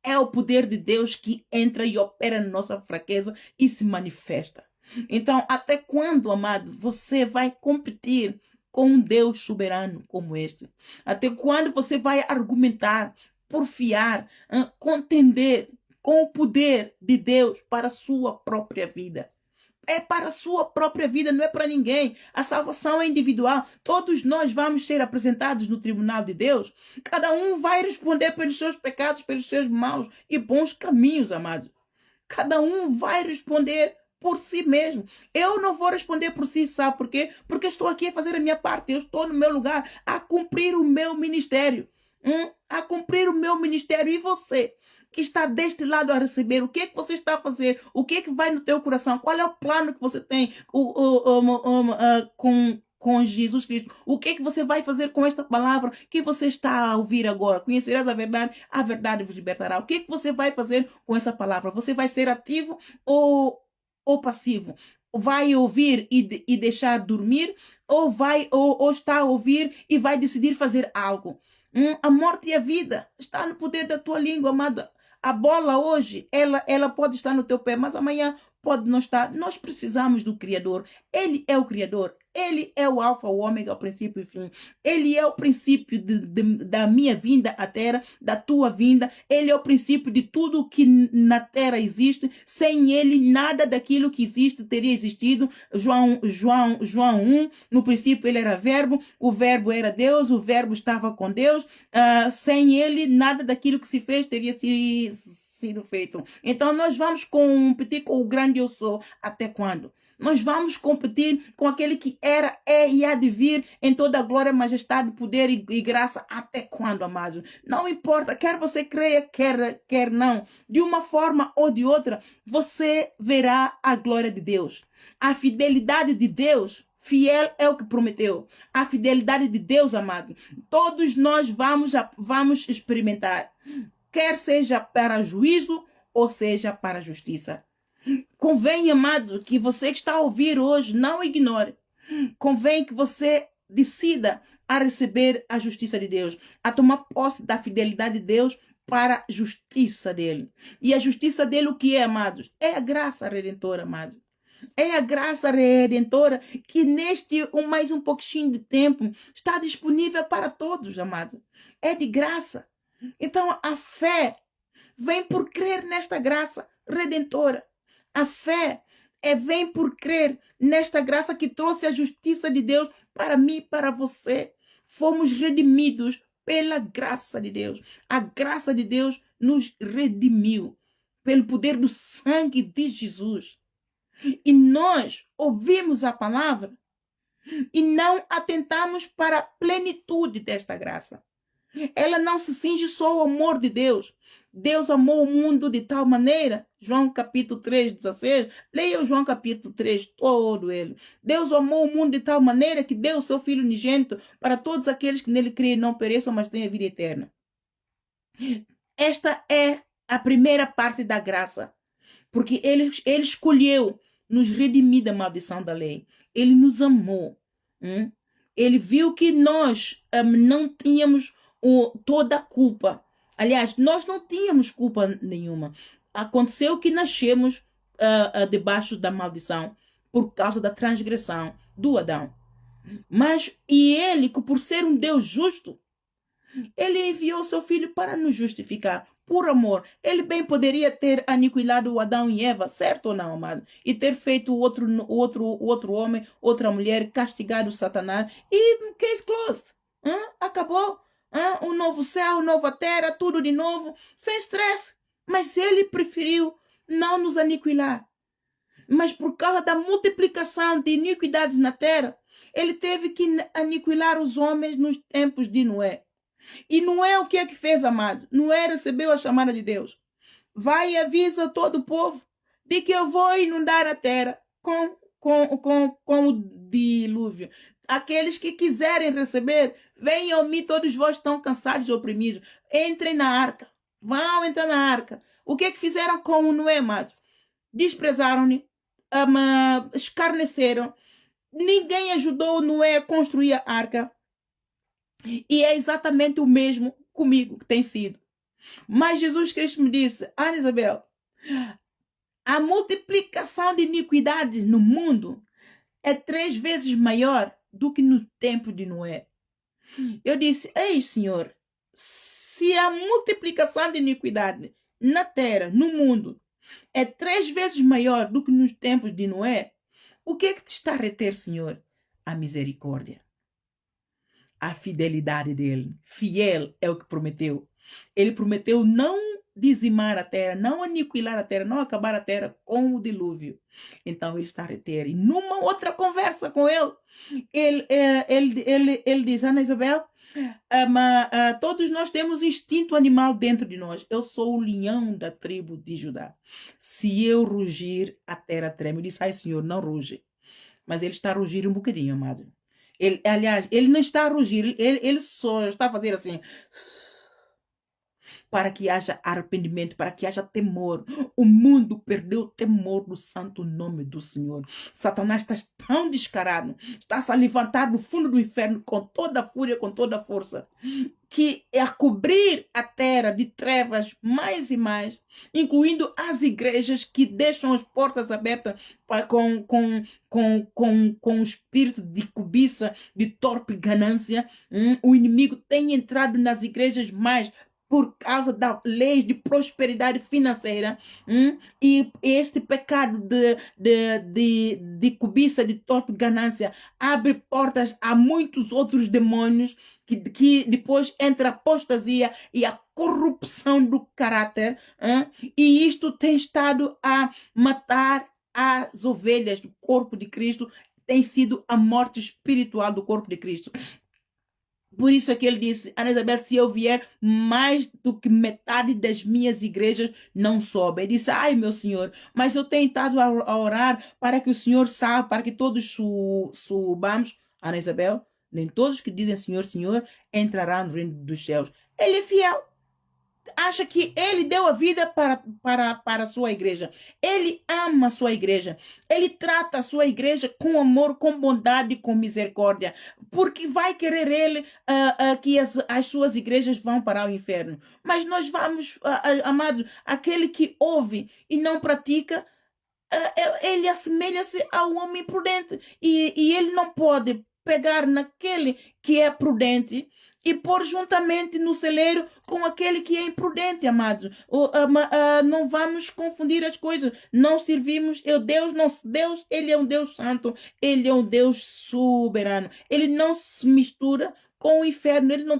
É o poder de Deus que entra e opera na nossa fraqueza e se manifesta. Então, até quando, amado, você vai competir com um Deus soberano como este? Até quando você vai argumentar, porfiar, contender com o poder de Deus para a sua própria vida? É para a sua própria vida, não é para ninguém. A salvação é individual. Todos nós vamos ser apresentados no tribunal de Deus. Cada um vai responder pelos seus pecados, pelos seus maus e bons caminhos, amados. Cada um vai responder por si mesmo. Eu não vou responder por si, sabe por quê? Porque estou aqui a fazer a minha parte. Eu estou no meu lugar a cumprir o meu ministério. A cumprir o meu ministério. E você, que está deste lado a receber, o que é que você está a fazer? O que é que vai no teu coração? Qual é o plano que você tem com Jesus Cristo? O que é que você vai fazer com esta palavra que você está a ouvir agora? Conhecerás a verdade vos libertará. O que é que você vai fazer com essa palavra? Você vai ser ativo ou passivo? Vai ouvir e deixar dormir? Ou está a ouvir e vai decidir fazer algo? A morte e a vida está no poder da tua língua, amada. A bola hoje, ela pode estar no teu pé, mas amanhã pode não estar. Nós precisamos do Criador. Ele é o Criador. Ele é o alfa, o ômega, o princípio e o fim. Ele é o princípio da minha vinda à terra, da tua vinda. Ele é o princípio de tudo que na terra existe. Sem ele, nada daquilo que existe teria existido. João 1, no princípio ele era verbo, o verbo era Deus, o verbo estava com Deus. Sem ele, nada daquilo que se fez teria sido feito. Então nós vamos competir com o grande eu sou. Até quando? Nós vamos competir com aquele que era, é e há de vir em toda a glória, majestade, poder e graça. Até quando, amados? Não importa, quer você creia, quer não. De uma forma ou de outra, você verá a glória de Deus. A fidelidade de Deus, fiel é o que prometeu. A fidelidade de Deus, amado, todos nós vamos experimentar. Quer seja para juízo ou seja para justiça. Convém, amado, que você que está a ouvir hoje, não ignore. Convém que você decida a receber a justiça de Deus, a tomar posse da fidelidade de Deus para a justiça dele. E a justiça dele, o que é, amados? É a graça redentora, amados. É a graça redentora que neste mais um pouquinho de tempo está disponível para todos, amados. É de graça. Então a fé vem por crer nesta graça redentora. A fé vem por crer nesta graça que trouxe a justiça de Deus para mim e para você. Fomos redimidos pela graça de Deus. A graça de Deus nos redimiu pelo poder do sangue de Jesus. E nós ouvimos a palavra e não atentamos para a plenitude desta graça. Ela não se cinge só ao amor de Deus. Deus amou o mundo de tal maneira, João capítulo 3, 16, leia o João capítulo 3, todo ele. Deus amou o mundo de tal maneira que deu o seu Filho unigênito para todos aqueles que nele creem não pereçam, mas tenham a vida eterna. Esta é a primeira parte da graça, porque ele escolheu nos redimir da maldição da lei. Ele nos amou. Ele viu que nós não tínhamos toda a culpa. Aliás, nós não tínhamos culpa nenhuma. Aconteceu que nascemos debaixo da maldição por causa da transgressão do Adão. E ele, por ser um Deus justo, ele enviou seu filho para nos justificar por amor. Ele bem poderia ter aniquilado o Adão e Eva, certo ou não, amado? E ter feito outro homem, outra mulher, castigado Satanás e case closed. Acabou. Um novo céu, nova terra, tudo de novo, sem estresse. Mas ele preferiu não nos aniquilar. Mas por causa da multiplicação de iniquidades na terra, ele teve que aniquilar os homens nos tempos de Noé. E Noé o que é que fez, amado? Noé recebeu a chamada de Deus. Vai e avisa todo o povo de que eu vou inundar a terra com o dilúvio. Aqueles que quiserem receber, venham a mim, todos vós estão cansados e oprimidos. Entrem na arca. Vão entrar na arca. O que é que fizeram com o Noé, amado? Desprezaram-no, escarneceram. Ninguém ajudou Noé a construir a arca. E é exatamente o mesmo comigo que tem sido. Mas Jesus Cristo me disse, Ana Isabel, a multiplicação de iniquidades no mundo é 3 vezes maior do que no tempo de Noé. Eu disse, ei, Senhor, se a multiplicação de iniquidade na terra, no mundo, é 3 vezes maior do que nos tempos de Noé, o que é que te está a reter, Senhor? A misericórdia, a fidelidade dele. Fiel é o que prometeu. Ele prometeu não dizimar a terra, não aniquilar a terra, não acabar a terra com o dilúvio. Então ele está a reter. E numa outra conversa com ele diz, Ana Isabel, todos nós temos instinto animal dentro de nós. Eu sou o leão da tribo de Judá. Se eu rugir, a terra treme. Eu disse, ai Senhor, não ruge. Mas ele está a rugir um bocadinho, amado. Aliás, ele não está a rugir, ele só está a fazer assim, para que haja arrependimento, para que haja temor. O mundo perdeu o temor do santo nome do Senhor. Satanás está tão descarado, está a levantar do fundo do inferno com toda a fúria, com toda a força, que é a cobrir a terra de trevas mais e mais, incluindo as igrejas que deixam as portas abertas com o espírito de cobiça, de torpe ganância. O inimigo tem entrado nas igrejas mais por causa das leis de prosperidade financeira, e este pecado de cobiça, de torpe ganância, abre portas a muitos outros demônios que depois entra a apostasia e a corrupção do caráter, e isto tem estado a matar as ovelhas do corpo de Cristo, tem sido a morte espiritual do corpo de Cristo. Por isso é que ele disse, Ana Isabel, se eu vier, mais do que metade das minhas igrejas não sobe. Ele disse, ai meu Senhor, mas eu tenho estado a orar para que o Senhor saiba, para que todos subamos. Ana Isabel, nem todos que dizem Senhor, Senhor, entrarão no reino dos céus. Ele é fiel. Acha que ele deu a vida para a sua igreja. Ele ama a sua igreja. Ele trata a sua igreja com amor, com bondade, com misericórdia. Porque vai querer ele que as suas igrejas vão para o inferno. Mas nós vamos, amados, aquele que ouve e não pratica, ele assemelha-se ao homem prudente. E ele não pode pegar naquele que é prudente e pôr juntamente no celeiro com aquele que é imprudente, amados. Não vamos confundir as coisas. Não servimos. Deus, ele é um Deus santo. Ele é um Deus soberano. Ele não se mistura com o inferno. Ele não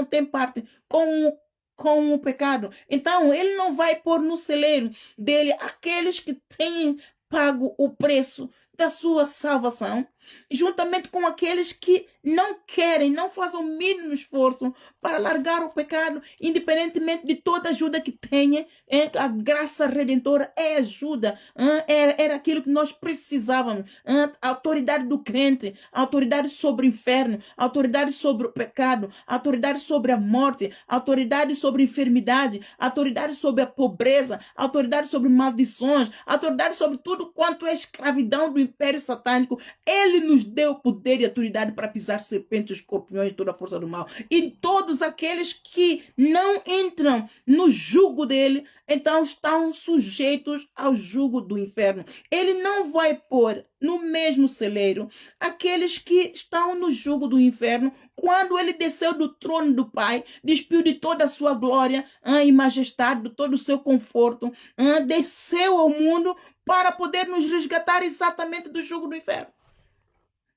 tem parte com o pecado. Então, ele não vai pôr no celeiro dele aqueles que têm pago o preço da sua salvação, juntamente com aqueles que não querem, não fazem o mínimo esforço para largar o pecado, independentemente de toda ajuda que tenha. A graça redentora é ajuda, era aquilo que nós precisávamos. A autoridade do crente, a autoridade sobre o inferno, a autoridade sobre o pecado, a autoridade sobre a morte, a autoridade sobre a enfermidade, a autoridade sobre a pobreza, a autoridade sobre maldições, a autoridade sobre tudo quanto é escravidão do império satânico. Ele nos deu poder e autoridade para pisar serpentes, escorpiões, toda a força do mal. E todos aqueles que não entram no jugo dele, então estão sujeitos ao jugo do inferno. Ele não vai pôr no mesmo celeiro aqueles que estão no jugo do inferno. Quando ele desceu do trono do Pai, despiu de toda a sua glória e majestade, de todo o seu conforto, desceu ao mundo para poder nos resgatar exatamente do jugo do inferno.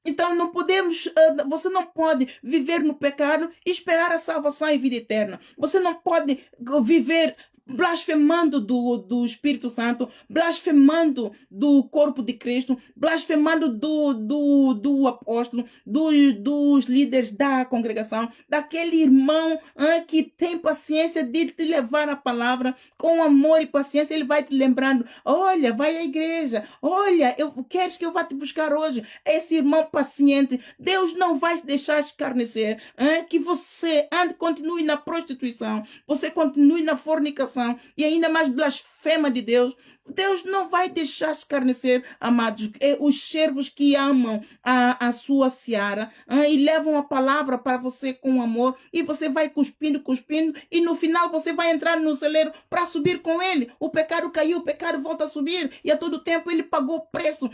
Então não podemos, você não pode viver no pecado e esperar a salvação e vida eterna. Você não pode viver blasfemando do Espírito Santo, blasfemando do corpo de Cristo, blasfemando do apóstolo, dos líderes da congregação, daquele irmão que tem paciência de te levar a palavra com amor e paciência. Ele vai te lembrando, olha, vai à igreja, olha, queres que eu vá te buscar hoje? Esse irmão paciente, Deus não vai te deixar escarnecer, que você continue na prostituição, você continue na fornicação, e ainda mais blasfema de Deus. Deus não vai deixar escarnecer, amados, os servos que amam a sua seara e levam a palavra para você com amor, e você vai cuspindo, cuspindo, e no final você vai entrar no celeiro para subir com ele. O pecado caiu, o pecado volta a subir, e a todo tempo ele pagou o preço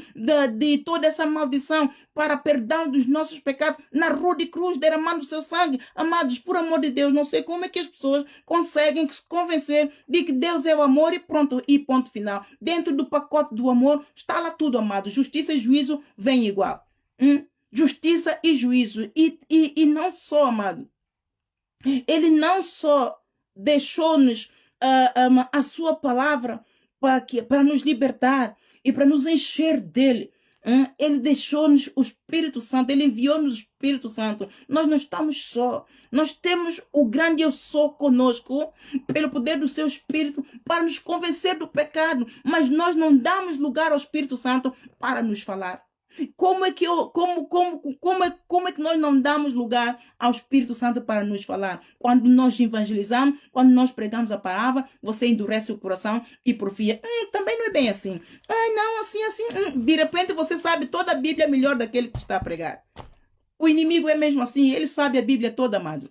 de toda essa maldição para perdão dos nossos pecados na rua de cruz, derramando seu sangue. Amados, por amor de Deus, não sei como é que as pessoas conseguem se convencer de que Deus é o amor e pronto, e ponto final. Dentro do pacote do amor está lá tudo, amado. Justiça e juízo vêm igual. Justiça e juízo. E não só, amado. Ele não só deixou-nos a sua palavra para nos libertar e para nos encher dele. Ele deixou-nos o Espírito Santo, ele enviou-nos o Espírito Santo. Nós não estamos só. Nós temos o grande eu sou conosco, pelo poder do seu Espírito, para nos convencer do pecado. Mas nós não damos lugar ao Espírito Santo para nos falar. Como é que nós não damos lugar ao Espírito Santo para nos falar? Quando nós evangelizamos, quando nós pregamos a palavra, você endurece o coração e porfia. Também não é bem assim. Ai, não, assim. De repente você sabe toda a Bíblia melhor daquele que está a pregar. O inimigo é mesmo assim, ele sabe a Bíblia toda, amado.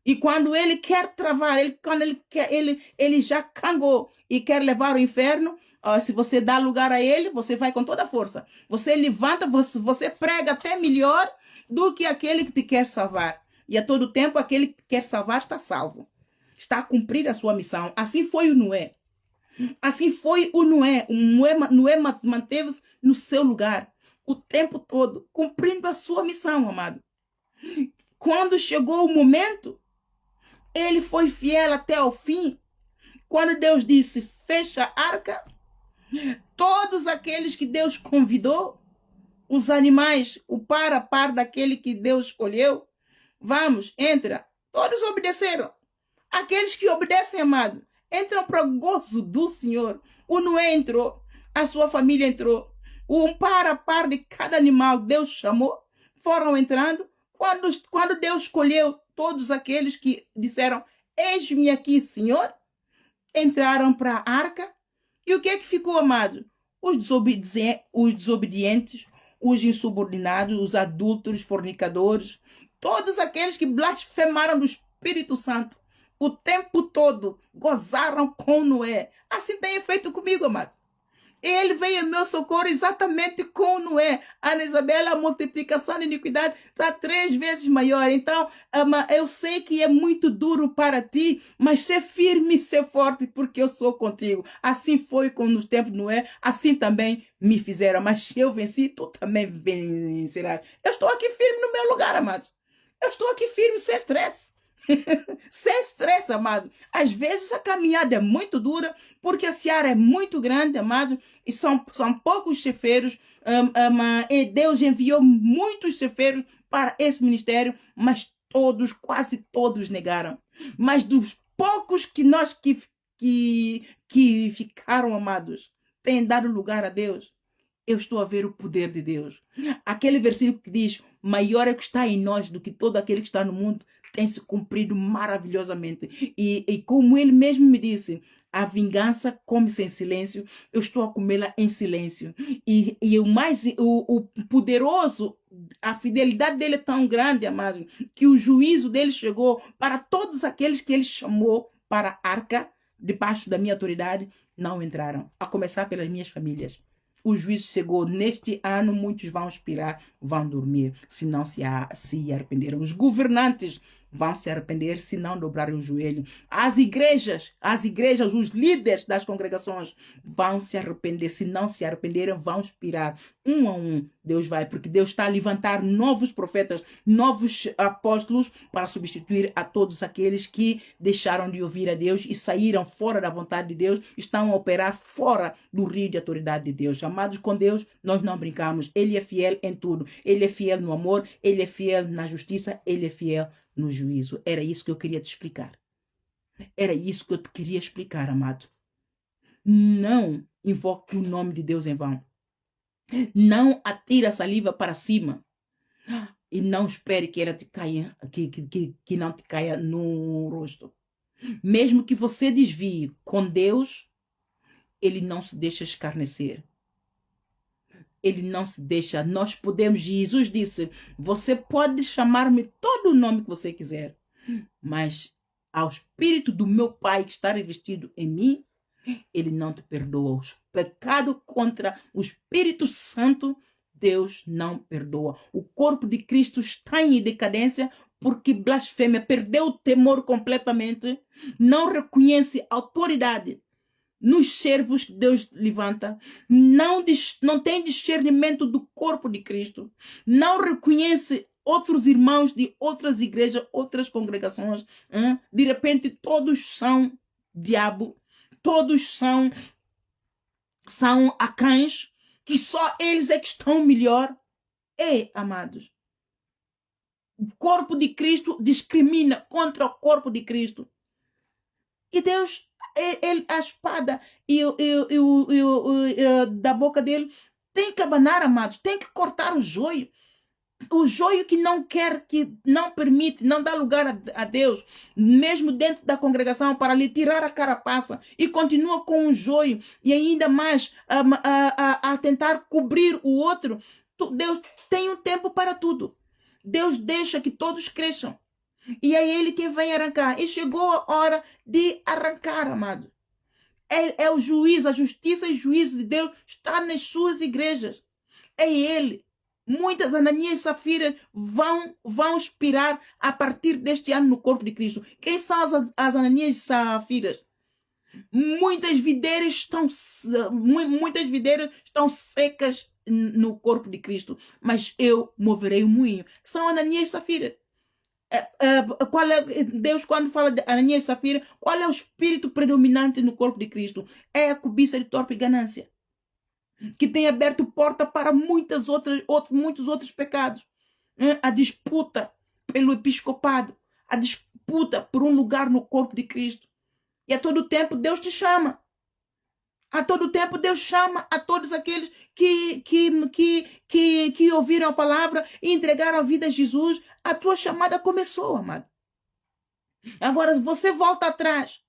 E quando ele quer travar, ele já cangou e quer levar ao inferno. Se você dá lugar a ele, você vai com toda a força. Você levanta, você prega até melhor do que aquele que te quer salvar. E a todo tempo, aquele que quer salvar está salvo. Está a cumprir a sua missão. Assim foi o Noé. Assim foi o Noé. Noé manteve-se no seu lugar o tempo todo, cumprindo a sua missão, amado. Quando chegou o momento, ele foi fiel até o fim. Quando Deus disse, fecha a arca, todos aqueles que Deus convidou, os animais, o par a par daquele que Deus escolheu, vamos, entra. Todos obedeceram. Aqueles que obedecem, amado, entram para o gozo do Senhor. O Noé entrou, a sua família entrou. Um par a par de cada animal Deus chamou, foram entrando. Quando Deus escolheu todos aqueles que disseram, eis-me aqui, Senhor, entraram para a arca. E o que é que ficou, amado? Os desobedientes, os insubordinados, os adúlteros, fornicadores, todos aqueles que blasfemaram do Espírito Santo o tempo todo, gozaram com Noé. Assim tem feito comigo, amado. Ele veio em meu socorro exatamente com Noé. Ana Isabela, a multiplicação da iniquidade está 3 vezes maior. Então, eu sei que é muito duro para ti, mas ser firme e ser forte, porque eu sou contigo. Assim foi nos tempos de Noé, assim também me fizeram. Mas se eu venci, tu também vencerás. Eu estou aqui firme no meu lugar, amados. Eu estou aqui firme, sem estresse. Sem estresse, amado. Às vezes a caminhada é muito dura, porque a seara é muito grande, amado, e são poucos chefeiros. E Deus enviou muitos chefeiros para esse ministério, mas quase todos negaram. Mas dos poucos que ficaram, amados, têm dado lugar a Deus, eu estou a ver o poder de Deus. Aquele versículo que diz, maior é o que está em nós do que todo aquele que está no mundo, tem se cumprido maravilhosamente. E como ele mesmo me disse, a vingança come-se em silêncio, eu estou a comê-la em silêncio. E o poderoso, a fidelidade dele é tão grande, amado, que o juízo dele chegou para todos aqueles que ele chamou para a arca, debaixo da minha autoridade, não entraram, a começar pelas minhas famílias. O juízo chegou neste ano, muitos vão expirar, vão dormir, se não se arrependeram. Os governantes vão se arrepender se não dobrarem o joelho. As igrejas, os líderes das congregações vão se arrepender. Se não se arrependerem, vão expirar. Um a um, Deus vai, porque Deus está a levantar novos profetas, novos apóstolos para substituir a todos aqueles que deixaram de ouvir a Deus e saíram fora da vontade de Deus, estão a operar fora do rio de autoridade de Deus. Amados, com Deus, nós não brincamos. Ele é fiel em tudo. Ele é fiel no amor, ele é fiel na justiça, ele é fiel no juízo. Era isso que eu queria te explicar. Era isso que eu te queria explicar, amado. Não invoque o nome de Deus em vão. Não atire a saliva para cima. E não espere que ela te caia, que não te caia no rosto. Mesmo que você desvie com Deus, Ele não se deixa escarnecer. Ele não se deixa. Nós podemos, Jesus disse, você pode chamar-me todo o nome que você quiser, mas ao Espírito do meu Pai que está revestido em mim, ele não te perdoa. O pecado contra o Espírito Santo, Deus não perdoa. O corpo de Cristo está em decadência porque blasfêmia, perdeu o temor completamente, não reconhece autoridade nos servos que Deus levanta, não tem discernimento do corpo de Cristo, não reconhece outros irmãos de outras igrejas, outras congregações, de repente todos são diabo, todos são acães, que só eles é que estão melhor. Ei, amados, o corpo de Cristo discrimina contra o corpo de Cristo. E Deus, a espada da boca dele tem que abanar, amados, tem que cortar o joio. O joio que não quer, que não permite, não dá lugar a Deus, mesmo dentro da congregação, para lhe tirar a carapaça, e continua com o joio, e ainda mais a tentar cobrir o outro. Deus tem um tempo para tudo. Deus deixa que todos cresçam. E é Ele quem vem arrancar. E chegou a hora de arrancar, amado. É o juízo, a justiça e juízo de Deus está nas suas igrejas. É Ele. Muitas Ananias e Safiras vão expirar a partir deste ano no corpo de Cristo. Quem são as Ananias e Safiras? Muitas videiras estão secas no corpo de Cristo, mas eu moverei o moinho. São Ananias e Safiras. Qual é Deus, quando fala de Ananias e Safira, qual é o espírito predominante no corpo de Cristo? É a cobiça de torpe ganância, que tem aberto porta para muitos outros pecados. A disputa pelo episcopado, a disputa por um lugar no corpo de Cristo. E a todo tempo Deus te chama. A todo tempo Deus chama a todos aqueles que ouviram a palavra e entregaram a vida a Jesus. A tua chamada começou, amado. Agora você volta atrás.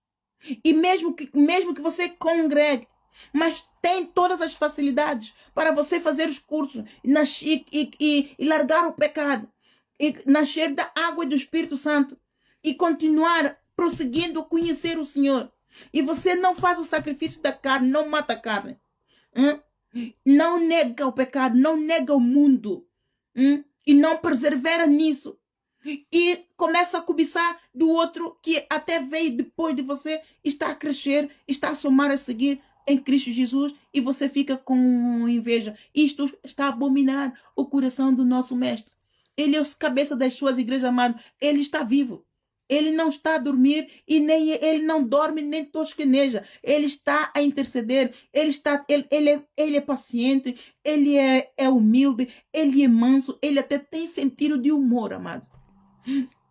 E mesmo que você congregue, mas tem todas as facilidades para você fazer os cursos e largar o pecado, e nascer da água e do Espírito Santo e continuar prosseguindo a conhecer o Senhor. E você não faz o sacrifício da carne, não mata a carne. Não nega o pecado, não nega o mundo. E não persevera nisso. E começa a cobiçar do outro que até veio depois de você, está a crescer, está a somar, a seguir em Cristo Jesus, e você fica com inveja. Isto está a abominar o coração do nosso mestre. Ele é o cabeça das suas igrejas, amado. Ele está vivo. Ele não está a dormir e nem ele não dorme nem tosqueneja. Ele está a interceder. Ele é paciente. Ele é humilde. Ele é manso. Ele até tem sentido de humor, amado.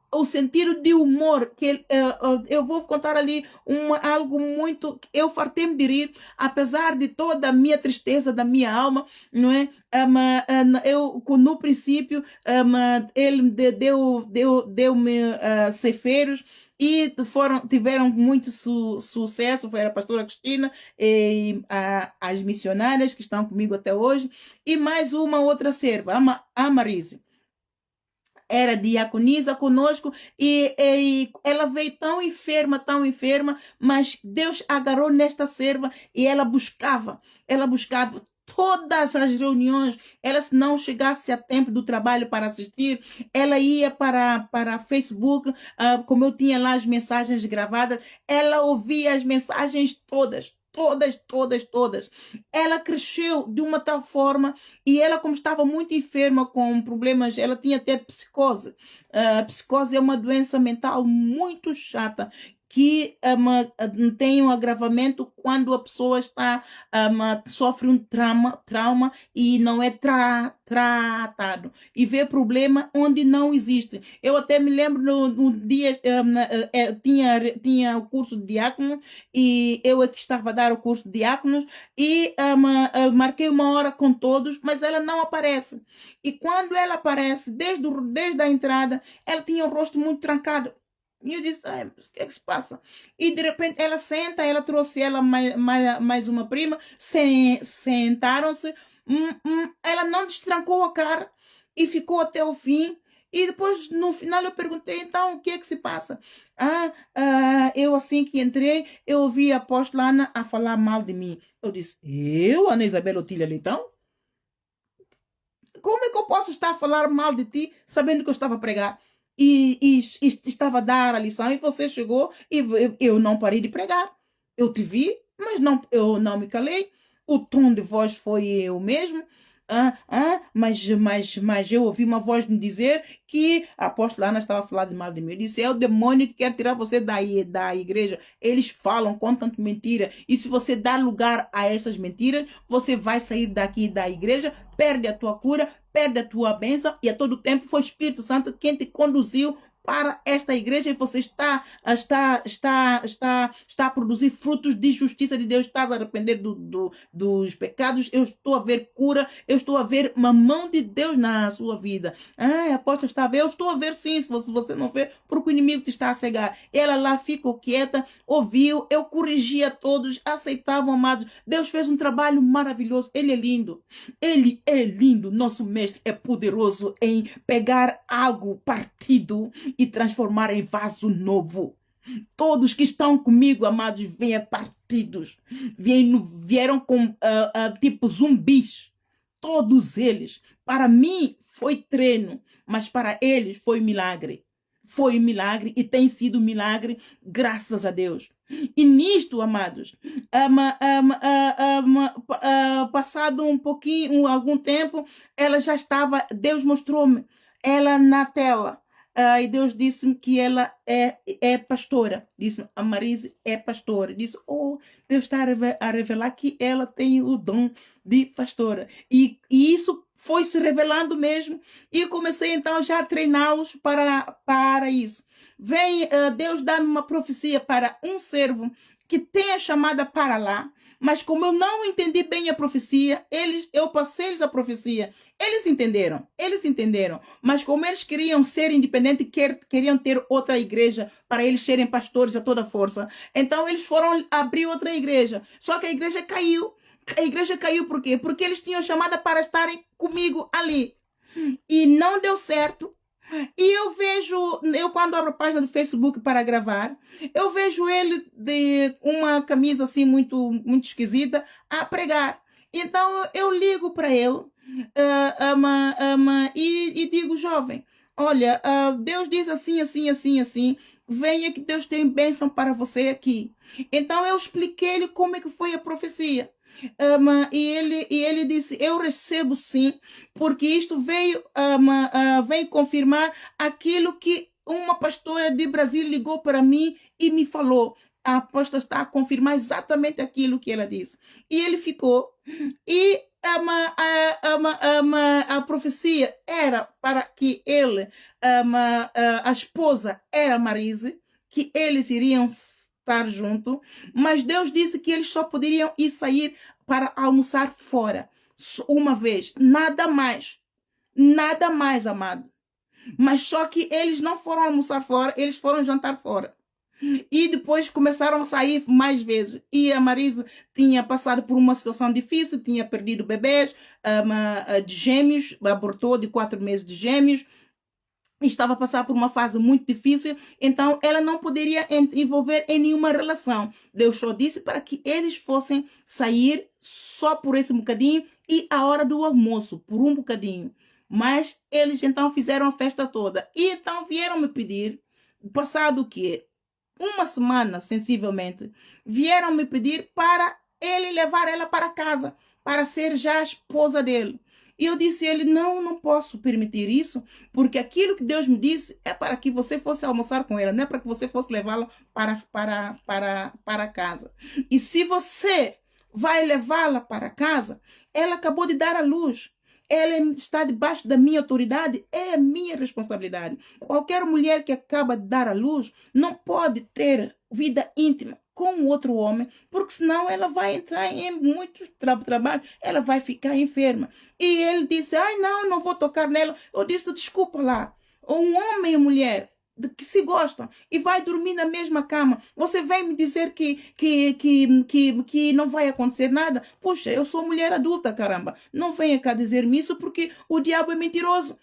O sentido de humor que eu vou contar ali algo muito. Eu fartei-me de rir, apesar de toda a minha tristeza da minha alma, não é? Eu no princípio ele deu-me ceifeiros e tiveram muito sucesso. Foi a pastora Cristina e as missionárias que estão comigo até hoje, e mais uma outra serva, a Marise. Era diaconisa conosco e ela veio tão enferma, mas Deus agarrou nesta serva e ela buscava todas as reuniões. Ela, se não chegasse a tempo do trabalho para assistir, ela ia para Facebook, como eu tinha lá as mensagens gravadas, ela ouvia as mensagens todas. Ela cresceu de uma tal forma, e ela, como estava muito enferma com problemas, ela tinha até psicose. Psicose é uma doença mental muito chata, que tem um agravamento quando a pessoa sofre um trauma e não é tratado, e vê problema onde não existe. Eu até me lembro no dia tinha o curso de diácono, e eu é que estava a dar o curso de diáconos, e marquei uma hora com todos, mas ela não aparece. E quando ela aparece, desde a entrada, ela tinha o rosto muito trancado. E eu disse, ai, mas o que é que se passa? E de repente ela senta, ela trouxe ela mais uma prima, sentaram-se, ela não destrancou a cara e ficou até o fim. E depois, no final, eu perguntei, então, o que é que se passa? Eu assim que entrei, eu ouvi a apóstola Ana a falar mal de mim. Eu disse, eu, Ana Isabel Otília Leitão? Como é que eu posso estar a falar mal de ti, sabendo que eu estava a pregar? E estava a dar a lição, e você chegou e eu não parei de pregar. Eu te vi, mas não, eu não me calei. O tom de voz foi o mesmo. Mas eu ouvi uma voz me dizer que a apóstola Ana estava a falar de mal de mim. Eu disse, é o demônio que quer tirar você da igreja. Eles falam, contam mentira. E se você dar lugar a essas mentiras, você vai sair daqui da igreja, perde a tua cura, perde a tua bênção, e a todo tempo foi o Espírito Santo quem te conduziu para esta igreja, e você está a produzir frutos de justiça de Deus, estás a arrepender dos pecados, eu estou a ver cura, eu estou a ver uma mão de Deus na sua vida. A apóstola está a ver, eu estou a ver sim, se você não vê, porque o inimigo te está a cegar. Ela lá ficou quieta, ouviu, eu corrigia todos, aceitavam, amados. Deus fez um trabalho maravilhoso, ele é lindo. Ele é lindo, nosso mestre é poderoso em pegar algo partido e transformar em vaso novo. Todos que estão comigo, amados, vêm partidos, vieram com tipo zumbis. Todos eles. Para mim foi treino, mas para eles foi milagre. Foi milagre e tem sido milagre, graças a Deus. E nisto, amados, passado um pouquinho, algum tempo, ela já estava, Deus mostrou-me ela na tela. E Deus disse-me que ela é pastora. Disse-me, a Marise é pastora. Disse, Deus está a revelar que ela tem o dom de pastora. E isso foi se revelando mesmo. E eu comecei então já a treiná-los para isso. Deus dá-me uma profecia para um servo que tem a chamada para lá. Mas como eu não entendi bem a profecia, eu passei-lhes a profecia. Eles entenderam. Mas como eles queriam ser independentes, queriam ter outra igreja para eles serem pastores a toda força, então eles foram abrir outra igreja. Só que a igreja caiu. A igreja caiu por quê? Porque eles tinham chamada para estarem comigo ali. E não deu certo. E eu quando abro a página do Facebook para gravar, eu vejo ele de uma camisa assim muito, muito esquisita a pregar. Então eu ligo para ele e digo, jovem, olha, Deus diz assim, assim, assim, assim, venha que Deus tem bênção para você aqui. Então eu expliquei-lhe como é que foi a profecia. E ele disse, eu recebo sim, porque isto veio confirmar aquilo que uma pastora de Brasília ligou para mim e me falou. A apóstola está a confirmar exatamente aquilo que ela disse. E ele ficou. E a profecia era para que ele, a esposa era Marise, que eles iriam estar juntos, mas Deus disse que eles só poderiam ir sair para almoçar fora uma vez, nada mais, amado. Mas só que eles não foram almoçar fora, eles foram jantar fora. E depois começaram a sair mais vezes. E a Marisa tinha passado por uma situação difícil, tinha perdido bebês de gêmeos, abortou de 4 meses de gêmeos, estava a passar por uma fase muito difícil, então ela não poderia envolver em nenhuma relação. Deus só disse para que eles fossem sair só por esse bocadinho e a hora do almoço, por um bocadinho. Mas eles então fizeram a festa toda. E então vieram me pedir, passado o quê? Uma semana, sensivelmente, vieram me pedir para ele levar ela para casa, para ser já a esposa dele. E eu disse a ele, não posso permitir isso, porque aquilo que Deus me disse é para que você fosse almoçar com ela, não é para que você fosse levá-la para casa. E se você vai levá-la para casa, ela acabou de dar à luz. Ela está debaixo da minha autoridade, é a minha responsabilidade. Qualquer mulher que acaba de dar à luz não pode ter vida íntima com outro homem, porque senão ela vai entrar em muitos trabalhos, ela vai ficar enferma. E ele disse, não vou tocar nela. Eu disse, desculpa lá, um homem e mulher de que se gostam e vai dormir na mesma cama. Você vem me dizer que não vai acontecer nada? Puxa, eu sou mulher adulta, caramba. Não venha cá dizer-me isso porque o diabo é mentiroso.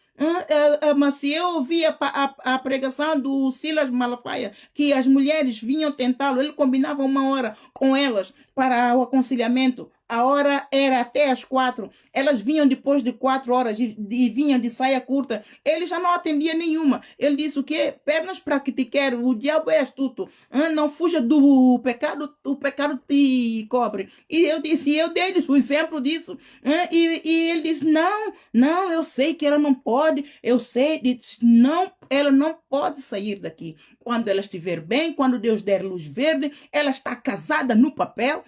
Mas se eu ouvi a pregação do Silas Malafaia, que as mulheres vinham tentá-lo, ele combinava uma hora com elas para o aconselhamento. A hora era até às 4. Elas vinham depois de 4 horas e vinham de saia curta. Ele já não atendia nenhuma. Ele disse o quê? Pernas para que te quero. O diabo é astuto. Não fuja do pecado, o pecado te cobre. E eu disse, eu dei-lhes o exemplo disso. E ele disse, não, eu sei que ela não pode. Eu sei, disse, não, ela não pode sair daqui. Quando ela estiver bem, quando Deus der luz verde, ela está casada no papel,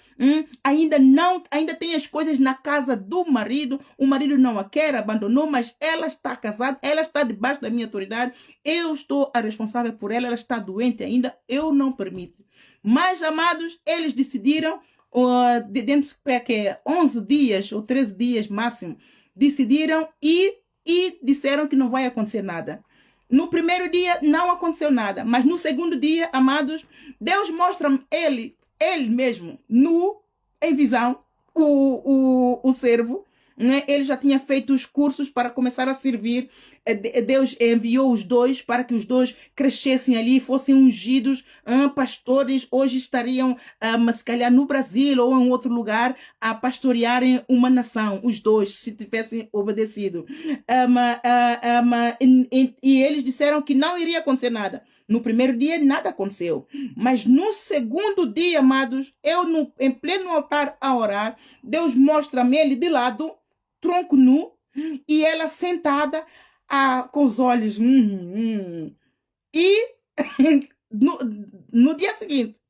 ainda tem as coisas na casa do marido, o marido não a quer, abandonou, mas ela está casada, ela está debaixo da minha autoridade, eu estou a responsável por ela, ela está doente ainda, eu não permito. Mas, amados, eles decidiram, dentro de 11 dias ou 13 dias máximo, decidiram e disseram que não vai acontecer nada. No primeiro dia não aconteceu nada, mas no segundo dia, amados, Deus mostra ele mesmo, em visão, o servo, né? Ele já tinha feito os cursos para começar a servir. Deus enviou os dois para que os dois crescessem ali, fossem ungidos, pastores. Hoje estariam, se calhar, no Brasil ou em outro lugar, a pastorearem uma nação, os dois, se tivessem obedecido. E eles disseram que não iria acontecer nada. No primeiro dia, nada aconteceu. Mas no segundo dia, amados, em pleno altar a orar, Deus mostra-me ele de lado, tronco nu, e ela sentada, com os olhos. E no dia seguinte,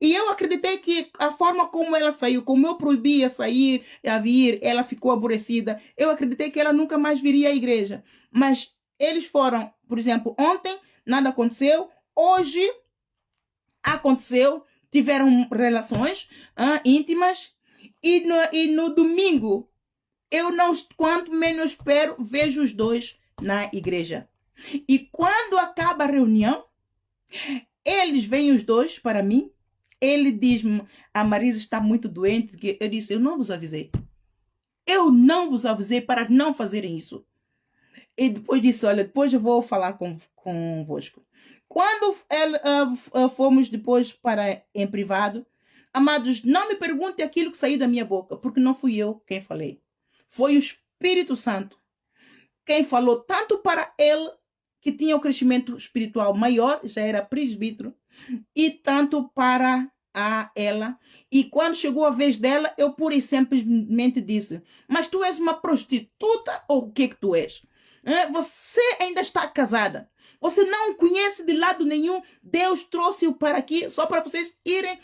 e eu acreditei que a forma como ela saiu, como eu proibia sair, a vir, ela ficou aborrecida. Eu acreditei que ela nunca mais viria à igreja. Mas eles foram, por exemplo, ontem, nada aconteceu. Hoje, aconteceu. Tiveram relações íntimas. E no domingo, eu não, quanto menos espero, vejo os dois na igreja. E quando acaba a reunião, eles vêm os dois para mim. Ele diz-me, a Marisa está muito doente. Eu disse, eu não vos avisei. Eu não vos avisei para não fazerem isso. E depois disse, olha, depois eu vou falar convosco. Quando fomos depois em privado, amados, não me perguntem aquilo que saiu da minha boca, porque não fui eu quem falei. Foi o Espírito Santo quem falou tanto para ele, que tinha o crescimento espiritual maior, já era presbítero, e tanto para ela. E quando chegou a vez dela, eu pura e simplesmente disse, mas tu és uma prostituta ou o que tu és? Você ainda está casada. Você não conhece de lado nenhum. Deus trouxe-o para aqui só para vocês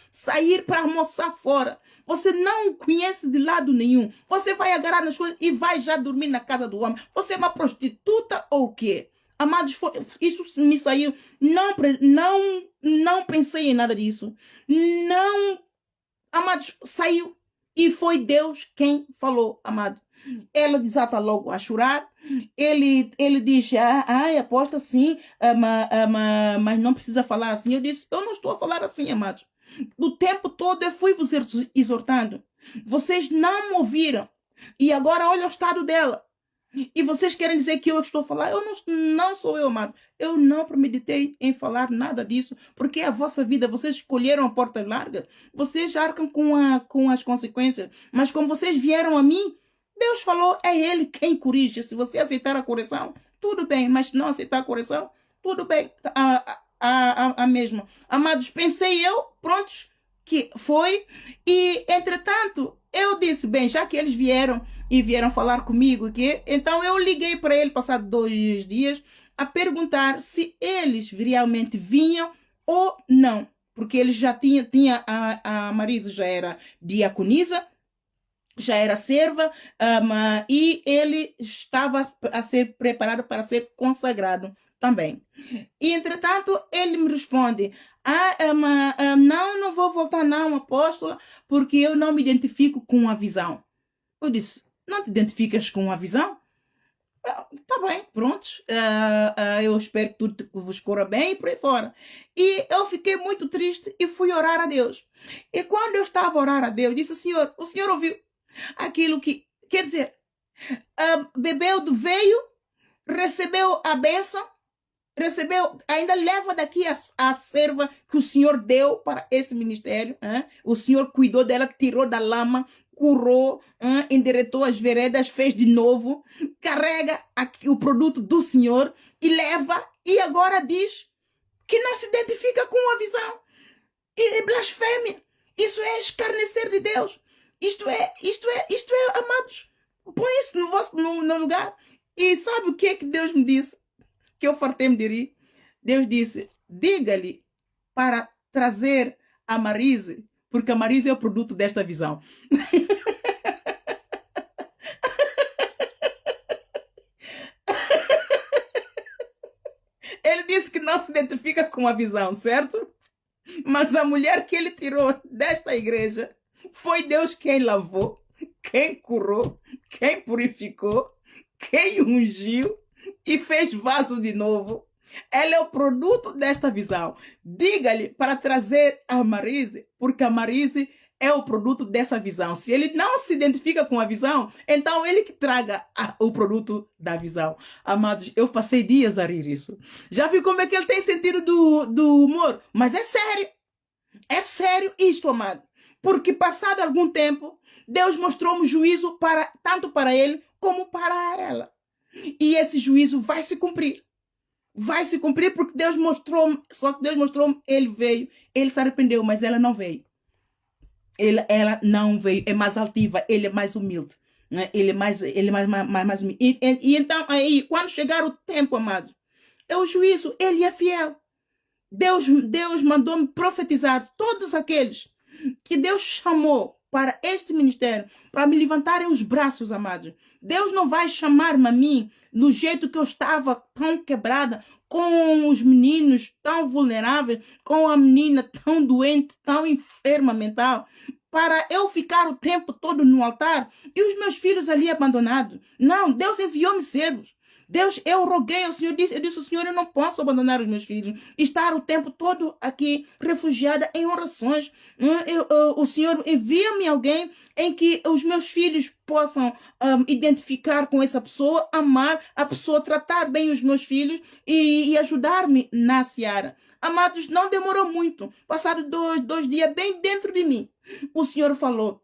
sair para almoçar fora. Você não conhece de lado nenhum. Você vai agarrar nas coisas e vai já dormir na casa do homem. Você é uma prostituta ou o quê? Amados, isso me saiu. Não pensei em nada disso. Não, amados, saiu. E foi Deus quem falou, amado. Ela desata logo a chorar. Ele diz, aposta sim, mas não precisa falar assim. Eu disse, eu não estou a falar assim, amados. Do tempo todo eu fui vos exortando. Vocês não me ouviram. E agora olha o estado dela. E vocês querem dizer que eu estou a falar? Eu não sou eu, amado. Eu não premeditei em falar nada disso, porque é a vossa vida. Vocês escolheram a porta larga. Vocês arcam com as consequências. Mas como vocês vieram a mim, Deus falou, é Ele quem corrige. Se você aceitar a correção, tudo bem. Mas se não aceitar a correção, tudo bem. A mesma. Amados, pensei eu, prontos, que foi. E, entretanto, eu disse, bem, já que eles vieram falar comigo, então eu liguei para ele, passado 2 dias, a perguntar se eles realmente vinham ou não. Porque eles já tinha a Marisa já era diaconisa, já era serva, e ele estava a ser preparado para ser consagrado também. E, entretanto, ele me responde, não vou voltar não, apóstola, porque eu não me identifico com a visão. Eu disse, não te identificas com a visão? Tá bem, prontos. Eu espero que tudo vos corra bem e por aí fora. E eu fiquei muito triste e fui orar a Deus. E quando eu estava a orar a Deus, disse: o Senhor ouviu aquilo que, quer dizer, bebeu do veio, recebeu a bênção, recebeu, ainda leva daqui a serva que o Senhor deu para este ministério. Hein? O Senhor cuidou dela, tirou da lama, curou, endireitou as veredas, fez de novo, carrega aqui o produto do Senhor e leva, e agora diz que não se identifica com a visão. E é blasfêmia. Isso é escarnecer de Deus. Isto é, amados. Põe isso no lugar. E sabe o que é que Deus me disse? Que eu fartei-me de rir. Deus disse: diga-lhe para trazer a Marise, porque a Marise é o produto desta visão. Ele disse que não se identifica com a visão, certo? Mas a mulher que ele tirou desta igreja foi Deus quem lavou, quem curou, quem purificou, quem ungiu e fez vaso de novo. Ela é o produto desta visão. Diga-lhe para trazer a Marise, porque a Marise é o produto dessa visão. Se ele não se identifica com a visão, então ele que traga o produto da visão. Amados, eu passei dias a rir isso. Já vi como é que ele tem sentido do humor? Mas é sério. É sério isto, amado. Porque passado algum tempo, Deus mostrou-me juízo tanto para ele como para ela. E esse juízo vai se cumprir. Vai se cumprir porque Deus mostrou-me, só que Deus mostrou-me, ele veio, ele se arrependeu, mas ela não veio. Ela não veio, é mais altiva, ele é mais humilde. Né? Ele é mais humilde. E então, aí, quando chegar o tempo, amado, é o juízo, ele é fiel. Deus mandou-me profetizar todos aqueles que Deus chamou para este ministério, para me levantarem os braços, amados. Deus não vai chamar-me a mim no jeito que eu estava tão quebrada, com os meninos tão vulneráveis, com a menina tão doente, tão enferma mental, para eu ficar o tempo todo no altar e os meus filhos ali abandonados. Não, Deus enviou-me servos. Deus, eu roguei ao Senhor, eu disse ao Senhor, eu não posso abandonar os meus filhos, estar o tempo todo aqui refugiada em orações. O Senhor envia-me alguém em que os meus filhos possam identificar com essa pessoa, amar a pessoa, tratar bem os meus filhos e ajudar-me na seara. Amados, não demorou muito. Passado dois dias, bem dentro de mim, o Senhor falou,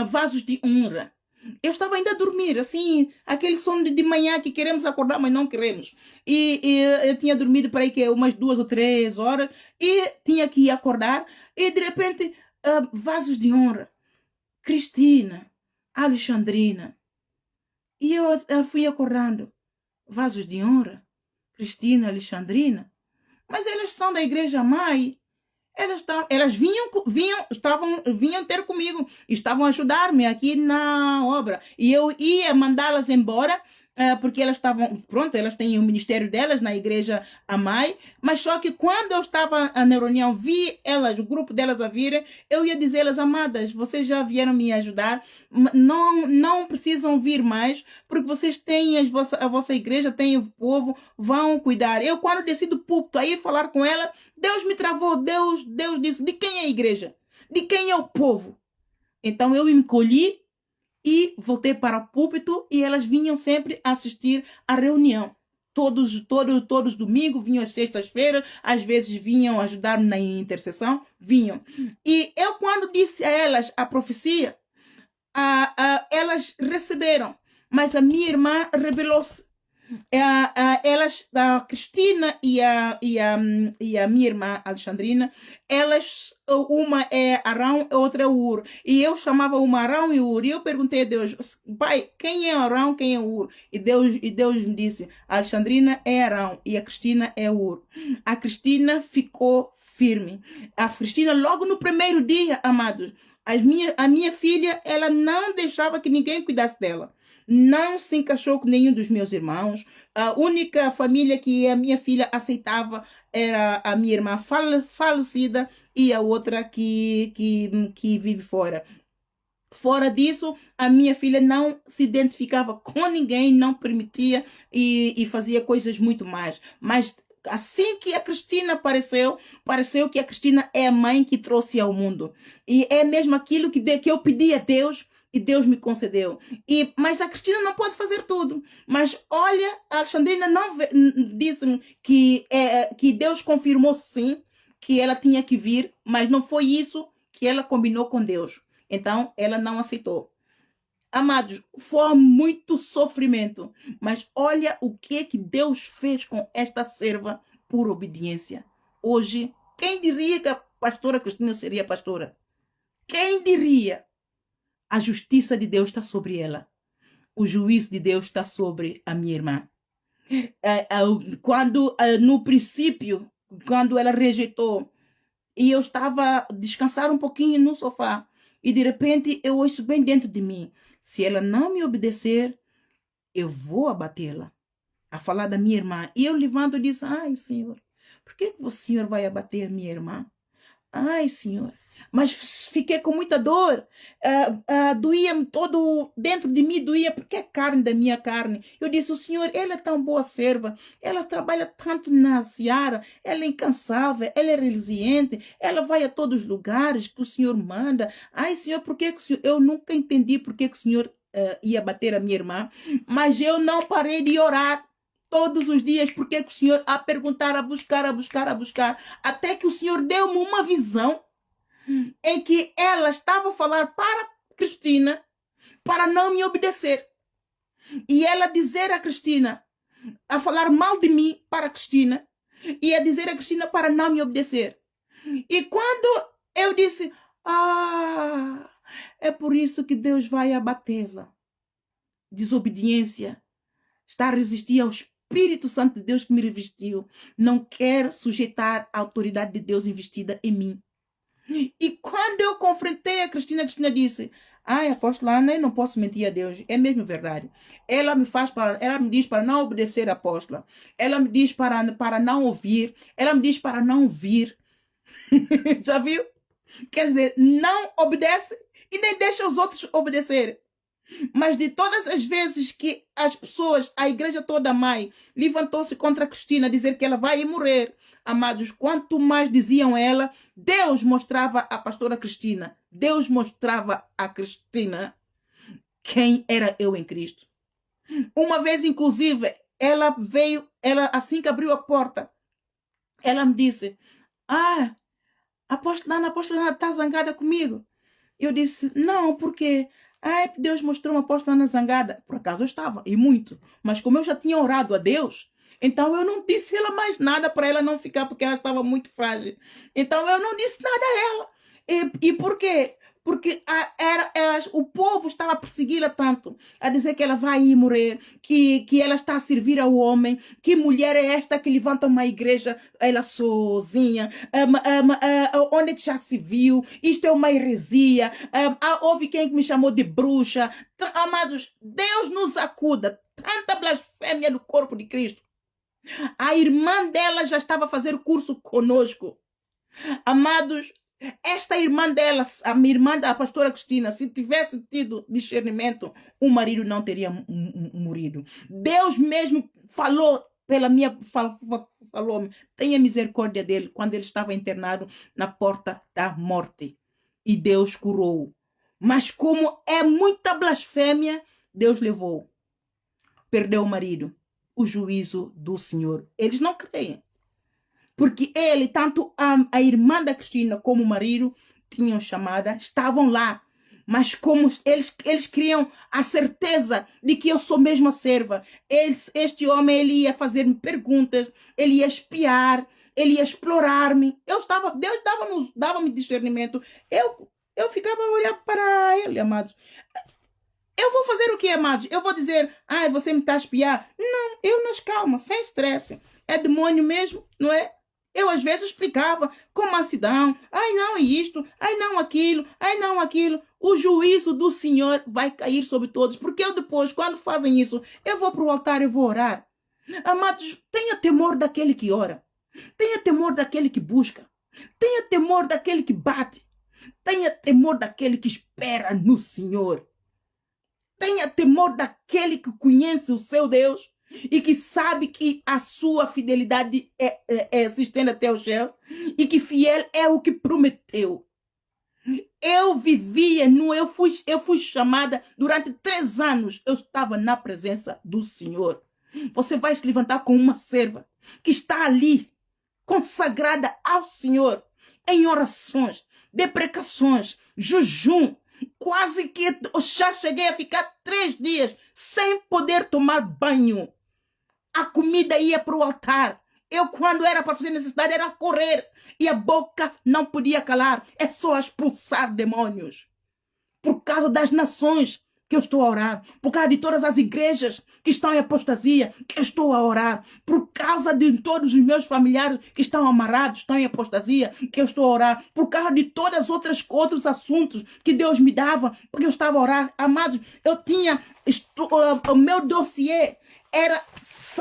vasos de honra. Eu estava ainda a dormir, assim, aquele sono de manhã que queremos acordar, mas não queremos. E eu tinha dormido para aí que umas 2 ou 3 horas e tinha que acordar. E de repente, vasos de honra. Cristina, Alexandrina. E eu fui acordando. Vasos de honra. Cristina, Alexandrina. Mas elas são da igreja mãe. Elas vinham ter comigo, estavam a ajudar-me aqui na obra. E eu ia mandá-las embora, porque elas estavam, pronto, elas têm o ministério delas na igreja Amai, mas só que quando eu estava na reunião, vi elas, o grupo delas a virem, eu ia dizer-elas, amadas, vocês já vieram me ajudar, não precisam vir mais, porque vocês têm a vossa igreja, têm o povo, vão cuidar. Eu, quando desci do púlpito aí falar com ela, Deus me travou, Deus disse, de quem é a igreja? De quem é o povo? Então eu me encolhi e voltei para o púlpito e elas vinham sempre assistir à reunião. Todos domingos, vinham às sextas-feiras, às vezes vinham ajudar-me na intercessão, vinham. E eu, quando disse a elas a profecia, elas receberam, mas a minha irmã rebelou-se. A Cristina e a minha irmã Alexandrina, elas, uma é Arão, a outra é Ur. E eu chamava uma Arão e Ur. E eu perguntei a Deus, pai, quem é Arão, quem é Ur? E Deus me disse, a Alexandrina é Arão e a Cristina é Ur. A Cristina ficou firme. A Cristina, logo no primeiro dia, amados, a minha filha, ela não deixava que ninguém cuidasse dela. Não se encaixou com nenhum dos meus irmãos. A única família que a minha filha aceitava era a minha irmã falecida e a outra que vive fora. Fora disso, a minha filha não se identificava com ninguém, não permitia e fazia coisas muito mais. Mas assim que a Cristina apareceu, pareceu que a Cristina é a mãe que trouxe ao mundo. E é mesmo aquilo que eu pedi a Deus e Deus me concedeu. Mas a Cristina não pode fazer tudo. Mas olha, a Alexandrina não disse-me que Deus confirmou sim que ela tinha que vir, mas não foi isso que ela combinou com Deus. Então, ela não aceitou. Amados, foi muito sofrimento. Mas olha o que Deus fez com esta serva por obediência. Hoje, quem diria que a pastora Cristina seria pastora? Quem diria? A justiça de Deus está sobre ela. O juízo de Deus está sobre a minha irmã. Quando, no princípio, quando ela rejeitou, e eu estava a descansar um pouquinho no sofá, e de repente eu ouço bem dentro de mim: se ela não me obedecer, eu vou abatê-la. A falar da minha irmã. E eu levanto e disse: ai, Senhor, por que o Senhor vai abater a minha irmã? Ai, Senhor. Mas fiquei com muita dor. Doía-me todo dentro de mim, doía, porque é carne da minha carne. Eu disse: o Senhor, ela é tão boa serva, ela trabalha tanto na seara, ela é incansável, ela é resiliente, ela vai a todos os lugares que o Senhor manda. Ai, Senhor, por que o Senhor... Eu nunca entendi por que o Senhor ia bater a minha irmã, mas eu não parei de orar todos os dias, porque o Senhor a perguntar, a buscar, até que o Senhor deu-me uma visão em que ela estava a falar para Cristina para não me obedecer. E ela dizer a Cristina, a falar mal de mim para Cristina, e a dizer a Cristina para não me obedecer. E quando eu disse: é por isso que Deus vai abatê-la. Desobediência. Está a resistir ao Espírito Santo de Deus que me revestiu. Não quer sujeitar a autoridade de Deus investida em mim. E quando eu confrontei a Cristina disse: ai, apóstola Ana, eu não posso mentir a Deus. É mesmo verdade. Ela me diz para não obedecer a apóstola. Ela me diz para não ouvir. Ela me diz para não vir. Já viu? Quer dizer, não obedece e nem deixa os outros obedecerem. Mas de todas as vezes que as pessoas, a igreja toda mãe, levantou-se contra a Cristina, dizer que ela vai morrer, amados, quanto mais diziam ela, Deus mostrava à pastora Cristina, Deus mostrava a Cristina quem era eu em Cristo. Uma vez, inclusive, ela assim que abriu a porta, ela me disse: a apóstola Ana está zangada comigo. Eu disse: não, porque Deus mostrou uma apóstola Ana zangada. Por acaso eu estava, e muito. Mas como eu já tinha orado a Deus, então eu não disse ela mais nada para ela não ficar, porque ela estava muito frágil. Então eu não disse nada a ela. E por quê? Porque o povo estava a persegui-la tanto, a dizer que ela vai ir morrer, que ela está a servir ao homem, que mulher é esta que levanta uma igreja, ela sozinha, onde é que já se viu, isto é uma heresia, houve quem me chamou de bruxa. Amados, Deus nos acuda, tanta blasfêmia do corpo de Cristo. A irmã dela já estava a fazer curso conosco. Amados, esta irmã dela, a minha irmã da pastora Cristina, se tivesse tido discernimento, o marido não teria morrido. Deus mesmo falou falou-me: tenha misericórdia dele, quando ele estava internado na porta da morte. E Deus curou. Mas como é muita blasfêmia, Deus levou. Perdeu o marido. O juízo do Senhor. Eles não creem. Porque ele, tanto a irmã da Cristina como o marido, tinham chamada, estavam lá. Mas como eles criam a certeza de que eu sou mesmo a serva. Este homem, ele ia fazer-me perguntas, ele ia espiar, ele ia explorar-me. Deus dava-me discernimento. Eu ficava a olhar para ele, amados. Eu vou fazer o que, amados? Eu vou dizer: você me está a espiar? Não, eu nas calma, sem estresse. É demônio mesmo, não é? Eu às vezes explicava com mansidão: não é isto, não aquilo, não aquilo. O juízo do Senhor vai cair sobre todos, porque eu depois, quando fazem isso, eu vou para o altar e vou orar. Amados, tenha temor daquele que ora, tenha temor daquele que busca, tenha temor daquele que bate, Tenha temor daquele que espera no Senhor. Tenha temor daquele que conhece o seu Deus e que sabe que a sua fidelidade se estende até o céu e que fiel é o que prometeu. Eu vivia, eu fui chamada durante 3 anos. Eu estava na presença do Senhor. Você vai se levantar com uma serva que está ali, consagrada ao Senhor, em orações, deprecações, jejum. Quase que eu já cheguei a ficar 3 dias sem poder tomar banho. A comida ia para o altar. Eu, quando era para fazer necessidade, era correr. E a boca não podia calar. É só expulsar demônios. Por causa das nações que eu estou a orar. Por causa de todas as igrejas que estão em apostasia, que eu estou a orar. Por causa de todos os meus familiares que estão amarrados, estão em apostasia, que eu estou a orar. Por causa de todos outros assuntos que Deus me dava, porque eu estava a orar. Amados, eu tinha... o meu dossiê era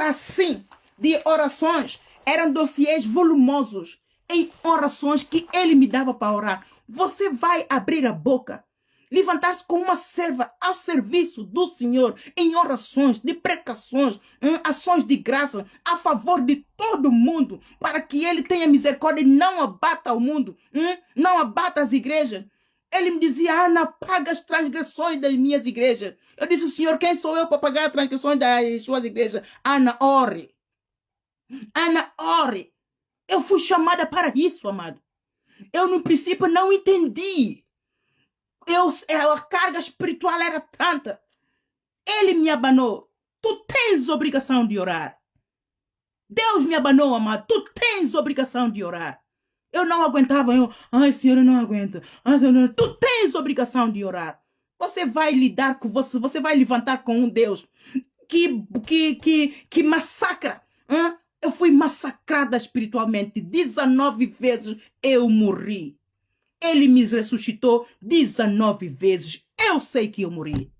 assim, de orações. Eram dossiês volumosos em orações que ele me dava para orar. Você vai abrir a boca, levantar-se com uma serva ao serviço do Senhor em orações, de precações, ações de graça a favor de todo mundo, para que ele tenha misericórdia e não abata o mundo, não abata as igrejas. Ele me dizia: Ana, paga as transgressões das minhas igrejas. Eu disse: Senhor, quem sou eu para pagar as transgressões das suas igrejas? Ana, ore. Ana, ore. Eu fui chamada para isso, amado. Eu, no princípio, não entendi. A carga espiritual era tanta. Ele me abanou. Tu tens obrigação de orar. Deus me abanou, amado. Tu tens obrigação de orar. Eu não aguentava. Ai, Senhor, eu não aguento. Tu tens obrigação de orar. Você vai lidar com você vai levantar com um Deus que massacra. Eu fui massacrada espiritualmente. 19 vezes eu morri. Ele me ressuscitou 19 vezes. Eu sei que eu morri.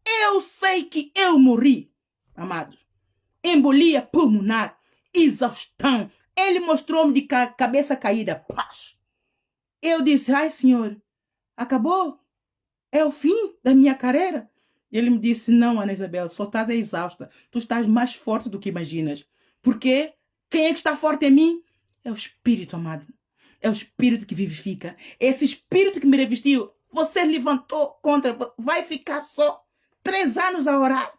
Eu sei que eu morri, amados. Embolia pulmonar, exaustão. Ele mostrou-me de cabeça caída. Paz. Eu disse: ai, Senhor, acabou? É o fim da minha carreira? Ele me disse: não, Ana Isabel, só estás exausta. Tu estás mais forte do que imaginas. Porque quem é que está forte em mim? É o Espírito, amado. É o Espírito que vivifica. Esse Espírito que me revestiu, você levantou contra, vai ficar só 3 anos a orar.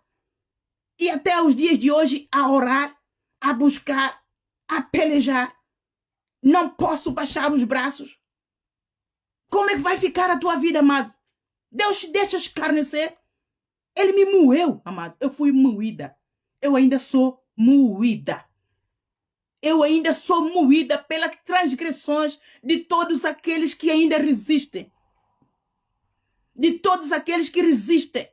E até os dias de hoje a orar, a buscar, a pelejar. Não posso baixar os braços. Como é que vai ficar a tua vida, amado? Deus te deixa escarnecer. Ele me moeu, amado. Eu fui moída. Eu ainda sou moída. Eu ainda sou moída pelas transgressões de todos aqueles que ainda resistem. De todos aqueles que resistem.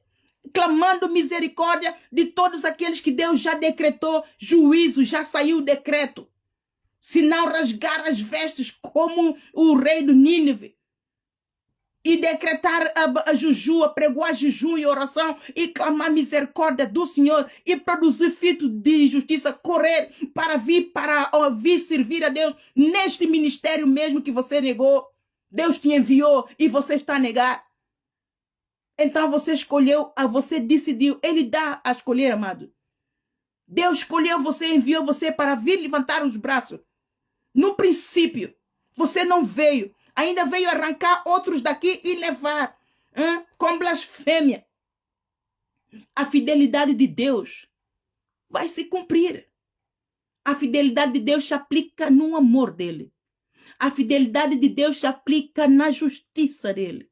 Clamando misericórdia de todos aqueles que Deus já decretou juízo, já saiu o decreto. Se não rasgar as vestes como o rei do Nínive. E decretar a jejum, apregoar jejum e oração e clamar misericórdia do Senhor e produzir fruto de justiça, correr para vir servir a Deus neste ministério mesmo que você negou. Deus te enviou e você está a negar. Então você escolheu, você decidiu. Ele dá a escolher, amado. Deus escolheu você, enviou você para vir levantar os braços. No princípio, você não veio. Ainda veio arrancar outros daqui e levar com blasfêmia. A fidelidade de Deus vai se cumprir. A fidelidade de Deus se aplica no amor dele. A fidelidade de Deus se aplica na justiça dele.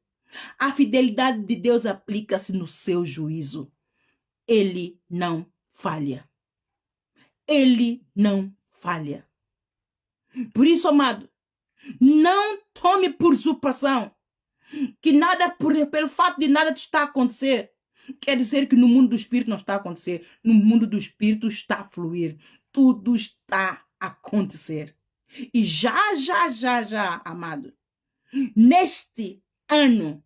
A fidelidade de Deus aplica-se no seu juízo. Ele não falha. Ele não falha. Por isso, amado, não tome por usurpação que nada, pelo fato de nada te está a acontecer, quer dizer que no mundo do Espírito não está a acontecer. No mundo do Espírito está a fluir. Tudo está a acontecer. E já, amado, neste ano,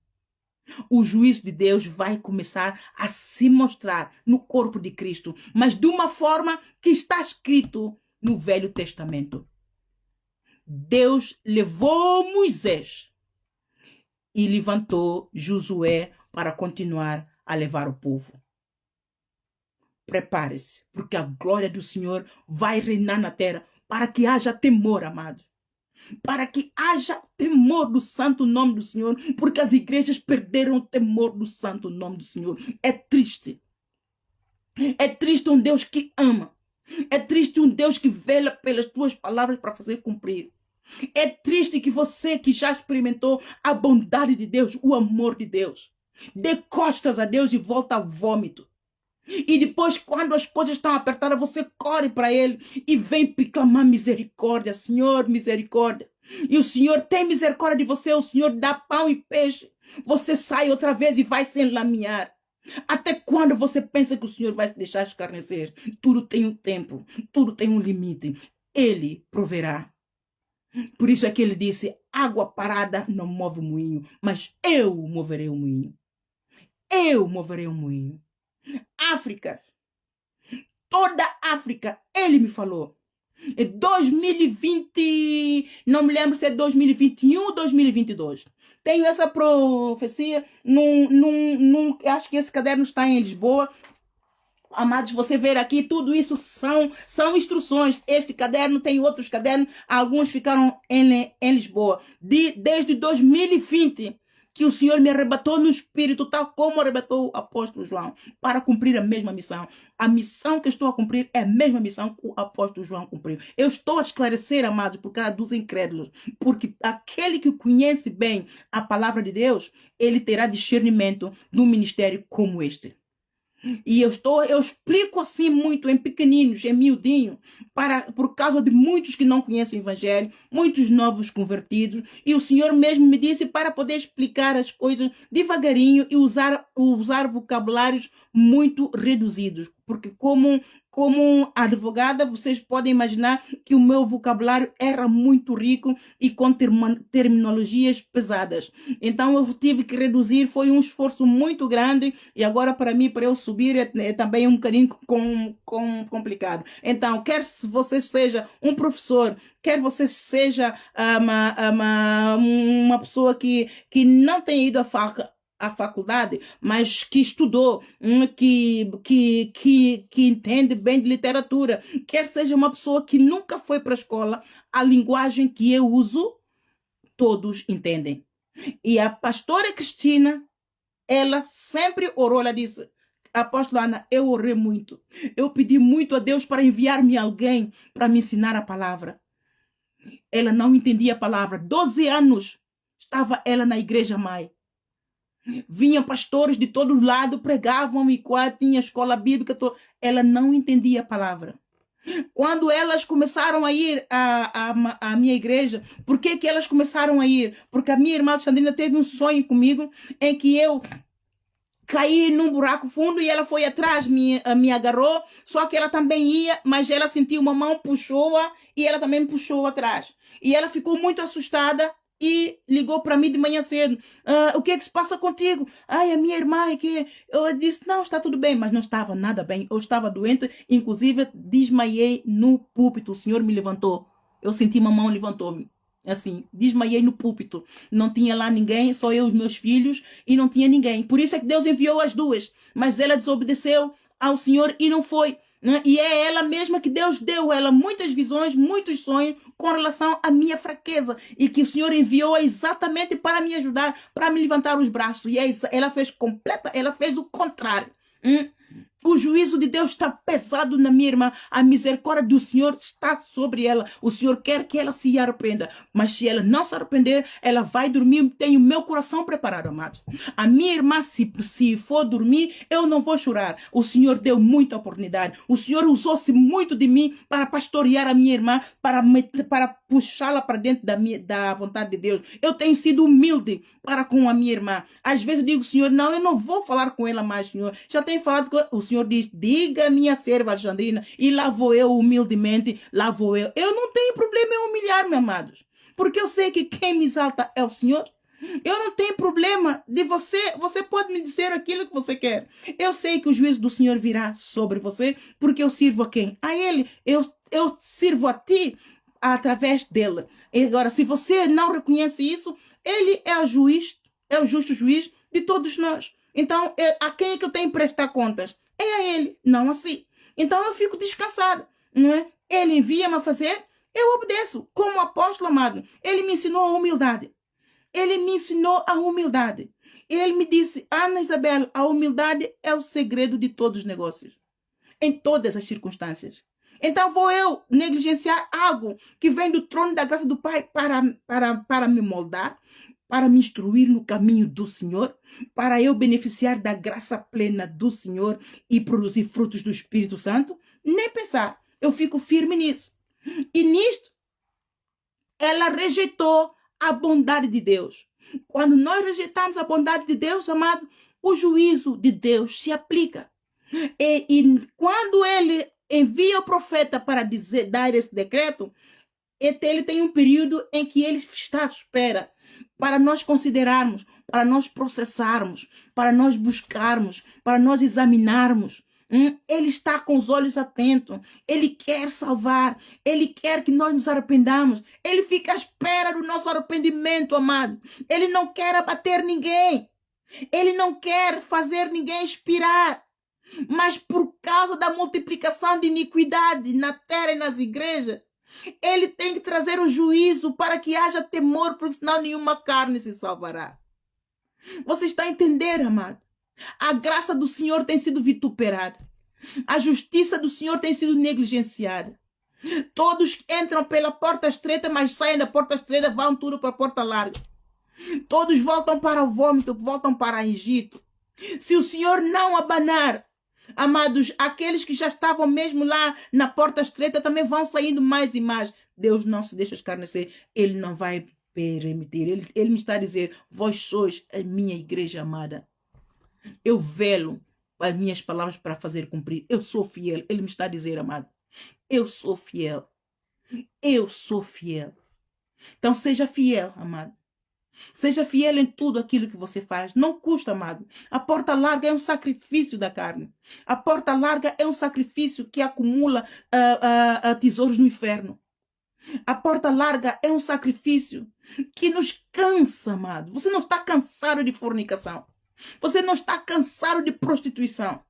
o juízo de Deus vai começar a se mostrar no corpo de Cristo, mas de uma forma que está escrito no Velho Testamento. Deus levou Moisés e levantou Josué para continuar a levar o povo. Prepare-se, porque a glória do Senhor vai reinar na terra, para que haja temor, amado. Para que haja temor do santo nome do Senhor, porque as igrejas perderam o temor do santo nome do Senhor. É triste. É triste um Deus que ama. É triste um Deus que vela pelas tuas palavras para fazer cumprir. É triste que você que já experimentou a bondade de Deus, o amor de Deus, dê costas a Deus e volta ao vômito. E depois, quando as coisas estão apertadas, você corre para Ele e vem clamar misericórdia. Senhor, misericórdia. E o Senhor tem misericórdia de você. O Senhor dá pão e peixe. Você sai outra vez e vai se enlamear. Até quando você pensa que o Senhor vai se deixar escarnecer? Tudo tem um tempo. Tudo tem um limite. Ele proverá. Por isso é que ele disse, água parada não move o moinho, mas eu moverei o moinho. Eu moverei o moinho. África, toda a África, ele me falou. Em 2020, não me lembro se é 2021 ou 2022. Tenho essa profecia, acho que esse caderno está em Lisboa. Amados, você ver aqui, tudo isso são instruções. Este caderno tem outros cadernos, alguns ficaram em Lisboa. Desde 2020, que o Senhor me arrebatou no Espírito, tal como arrebatou o apóstolo João, para cumprir a mesma missão. A missão que estou a cumprir é a mesma missão que o apóstolo João cumpriu. Eu estou a esclarecer, amados, por causa dos incrédulos, porque aquele que conhece bem a palavra de Deus, ele terá discernimento num ministério como este. E eu explico assim muito, em pequeninos, em miudinho, por causa de muitos que não conhecem o Evangelho, muitos novos convertidos, e o Senhor mesmo me disse para poder explicar as coisas devagarinho e usar vocabulários muito reduzidos, porque como advogada, vocês podem imaginar que o meu vocabulário era muito rico e com terminologias pesadas. Então eu tive que reduzir, foi um esforço muito grande, e agora para mim, para eu subir, é também um bocadinho complicado. Então, quer você seja um professor, quer você seja uma pessoa que não tem ido à faculdade, mas que estudou, que entende bem de literatura, quer seja uma pessoa que nunca foi para a escola, a linguagem que eu uso, todos entendem. E a pastora Cristina, ela sempre orou, ela disse, apóstola Ana, eu orei muito, eu pedi muito a Deus para enviar-me alguém para me ensinar a palavra. Ela não entendia a palavra, 12 anos estava ela na igreja mãe. Vinham pastores de todo lado, pregavam e tinha escola bíblica. Ela não entendia a palavra. Quando elas começaram a ir à minha igreja, por que elas começaram a ir? Porque a minha irmã Alexandrina teve um sonho comigo em que eu caí num buraco fundo e ela foi atrás, me agarrou, só que ela também ia, mas ela sentiu uma mão, puxou-a e ela também me puxou atrás. E ela ficou muito assustada e ligou para mim de manhã cedo. O que é que se passa contigo? Ai, a minha irmã é que... Eu disse, não, está tudo bem, mas não estava nada bem. Eu estava doente, inclusive desmaiei no púlpito. O Senhor me levantou. Eu senti uma mão, levantou-me. Assim, desmaiei no púlpito. Não tinha lá ninguém, só eu e os meus filhos, e não tinha ninguém. Por isso é que Deus enviou as duas. Mas ela desobedeceu ao Senhor e não foi. E é ela mesma que Deus deu ela muitas visões, muitos sonhos com relação à minha fraqueza. E que o Senhor enviou exatamente para me ajudar, para me levantar os braços. E ela fez o contrário. O juízo de Deus está pesado na minha irmã. A misericórdia do Senhor está sobre ela. O Senhor quer que ela se arrependa. Mas se ela não se arrepender, ela vai dormir. Tenho meu coração preparado, amado. A minha irmã, se for dormir, eu não vou chorar. O Senhor deu muita oportunidade. O Senhor usou-se muito de mim para pastorear a minha irmã, para puxá-la para dentro da vontade de Deus. Eu tenho sido humilde para com a minha irmã. Às vezes eu digo, Senhor, não, eu não vou falar com ela mais, Senhor. Já tenho falado com o Senhor diz, diga minha serva Alexandrina, e lá vou eu humildemente, lá vou eu. Eu não tenho problema em humilhar-me, amados, porque eu sei que quem me exalta é o Senhor. Eu não tenho problema de você pode me dizer aquilo que você quer. Eu sei que o juízo do Senhor virá sobre você, porque eu sirvo a quem? A Ele. Eu sirvo a ti através dele. E agora, se você não reconhece isso, Ele é o juiz é o justo juiz de todos nós. Então, a quem é que eu tenho que prestar contas? É a ele, não a si. Então, eu fico descansada, não é? Ele envia-me a fazer, eu obedeço. Como apóstolo amado, ele me ensinou a humildade. Ele me ensinou a humildade. Ele me disse, Ana Isabel, a humildade é o segredo de todos os negócios. Em todas as circunstâncias. Então vou eu negligenciar algo que vem do trono da graça do Pai para me moldar, para me instruir no caminho do Senhor, para eu beneficiar da graça plena do Senhor e produzir frutos do Espírito Santo? Nem pensar. Eu fico firme nisso. E nisto, ela rejeitou a bondade de Deus. Quando nós rejeitamos a bondade de Deus, amado, o juízo de Deus se aplica. E quando ele envia o profeta para dar esse decreto, ele tem um período em que ele está à espera para nós considerarmos, para nós processarmos, para nós buscarmos, para nós examinarmos. Ele está com os olhos atentos. Ele quer salvar. Ele quer que nós nos arrependamos. Ele fica à espera do nosso arrependimento, amado. Ele não quer abater ninguém. Ele não quer fazer ninguém expirar. Mas por causa da multiplicação de iniquidade na terra e nas igrejas, ele tem que trazer o juízo para que haja temor, porque senão nenhuma carne se salvará. Você está a entender, amado? A graça do Senhor tem sido vituperada. A justiça do Senhor tem sido negligenciada. Todos entram pela porta estreita, mas saem da porta estreita, vão tudo para a porta larga. Todos voltam para o vômito, voltam para o Egito. Se o Senhor não abanar, amados, aqueles que já estavam mesmo lá na porta estreita também vão saindo mais e mais. Deus não se deixa escarnecer. Ele não vai permitir. Ele me está a dizer, vós sois a minha igreja amada. Eu velo as minhas palavras para fazer cumprir. Eu sou fiel. Ele me está a dizer, amado, eu sou fiel. Eu sou fiel. Então seja fiel, amado. Seja fiel em tudo aquilo que você faz. Não custa, amado. A porta larga é um sacrifício da carne. A porta larga é um sacrifício que acumula tesouros no inferno. A porta larga é um sacrifício que nos cansa, amado. Você não está cansado de fornicação. Você não está cansado de prostituição.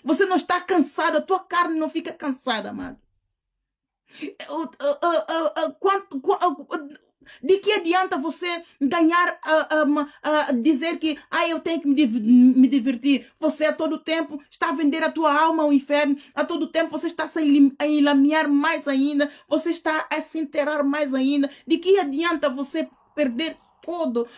Você não está cansado. A tua carne não fica cansada, amado. De que adianta você ganhar, dizer que eu tenho que me divertir? Você a todo tempo está a vender a tua alma ao inferno. A todo tempo você está a enlamear mais ainda. Você está a se enterrar mais ainda. De que adianta você perder todo,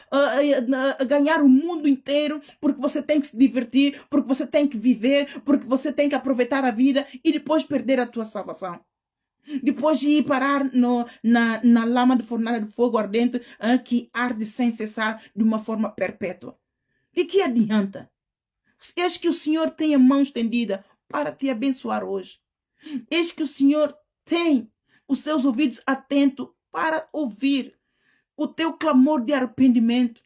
ganhar o mundo inteiro, porque você tem que se divertir, porque você tem que viver, porque você tem que aproveitar a vida e depois perder a tua salvação? Depois de ir parar na lama de fornalha de fogo ardente, que arde sem cessar de uma forma perpétua. De que adianta? Eis que o Senhor tem a mão estendida para te abençoar hoje. Eis que o Senhor tem os seus ouvidos atentos para ouvir o teu clamor de arrependimento,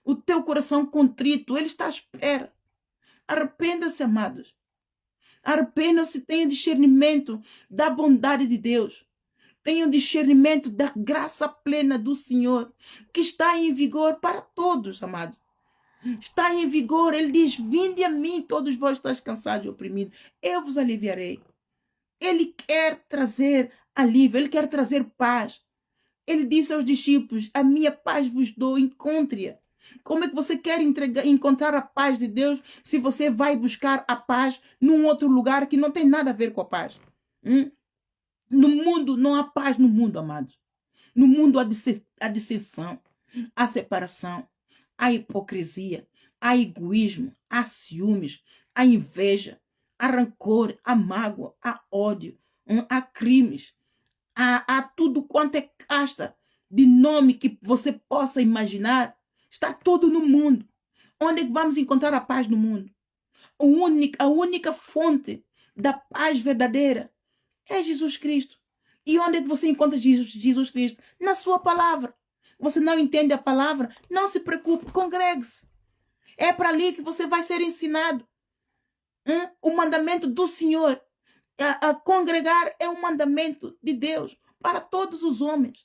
o teu coração contrito. Ele está à espera. Arrependa-se, amados. Arrependam-se, tenham discernimento da bondade de Deus. Tenham discernimento da graça plena do Senhor, que está em vigor para todos, amados. Está em vigor. Ele diz, vinde a mim, todos vós estáis cansados e oprimidos. Eu vos aliviarei. Ele quer trazer alívio, ele quer trazer paz. Ele disse aos discípulos, a minha paz vos dou, encontre-a. Como é que você quer encontrar a paz de Deus se você vai buscar a paz num outro lugar que não tem nada a ver com a paz? No mundo, não há paz no mundo, amados. No mundo há dissensão, há separação, há hipocrisia, há egoísmo, há ciúmes, há inveja, há rancor, há mágoa, há ódio, há crimes, há tudo quanto é casta de nome que você possa imaginar. Está tudo no mundo. Onde é que vamos encontrar a paz no mundo? A única fonte da paz verdadeira é Jesus Cristo. E onde é que você encontra Jesus Cristo? Na sua palavra. Você não entende a palavra? Não se preocupe, congregue-se. É para ali que você vai ser ensinado. O mandamento do Senhor. A congregar é um mandamento de Deus para todos os homens.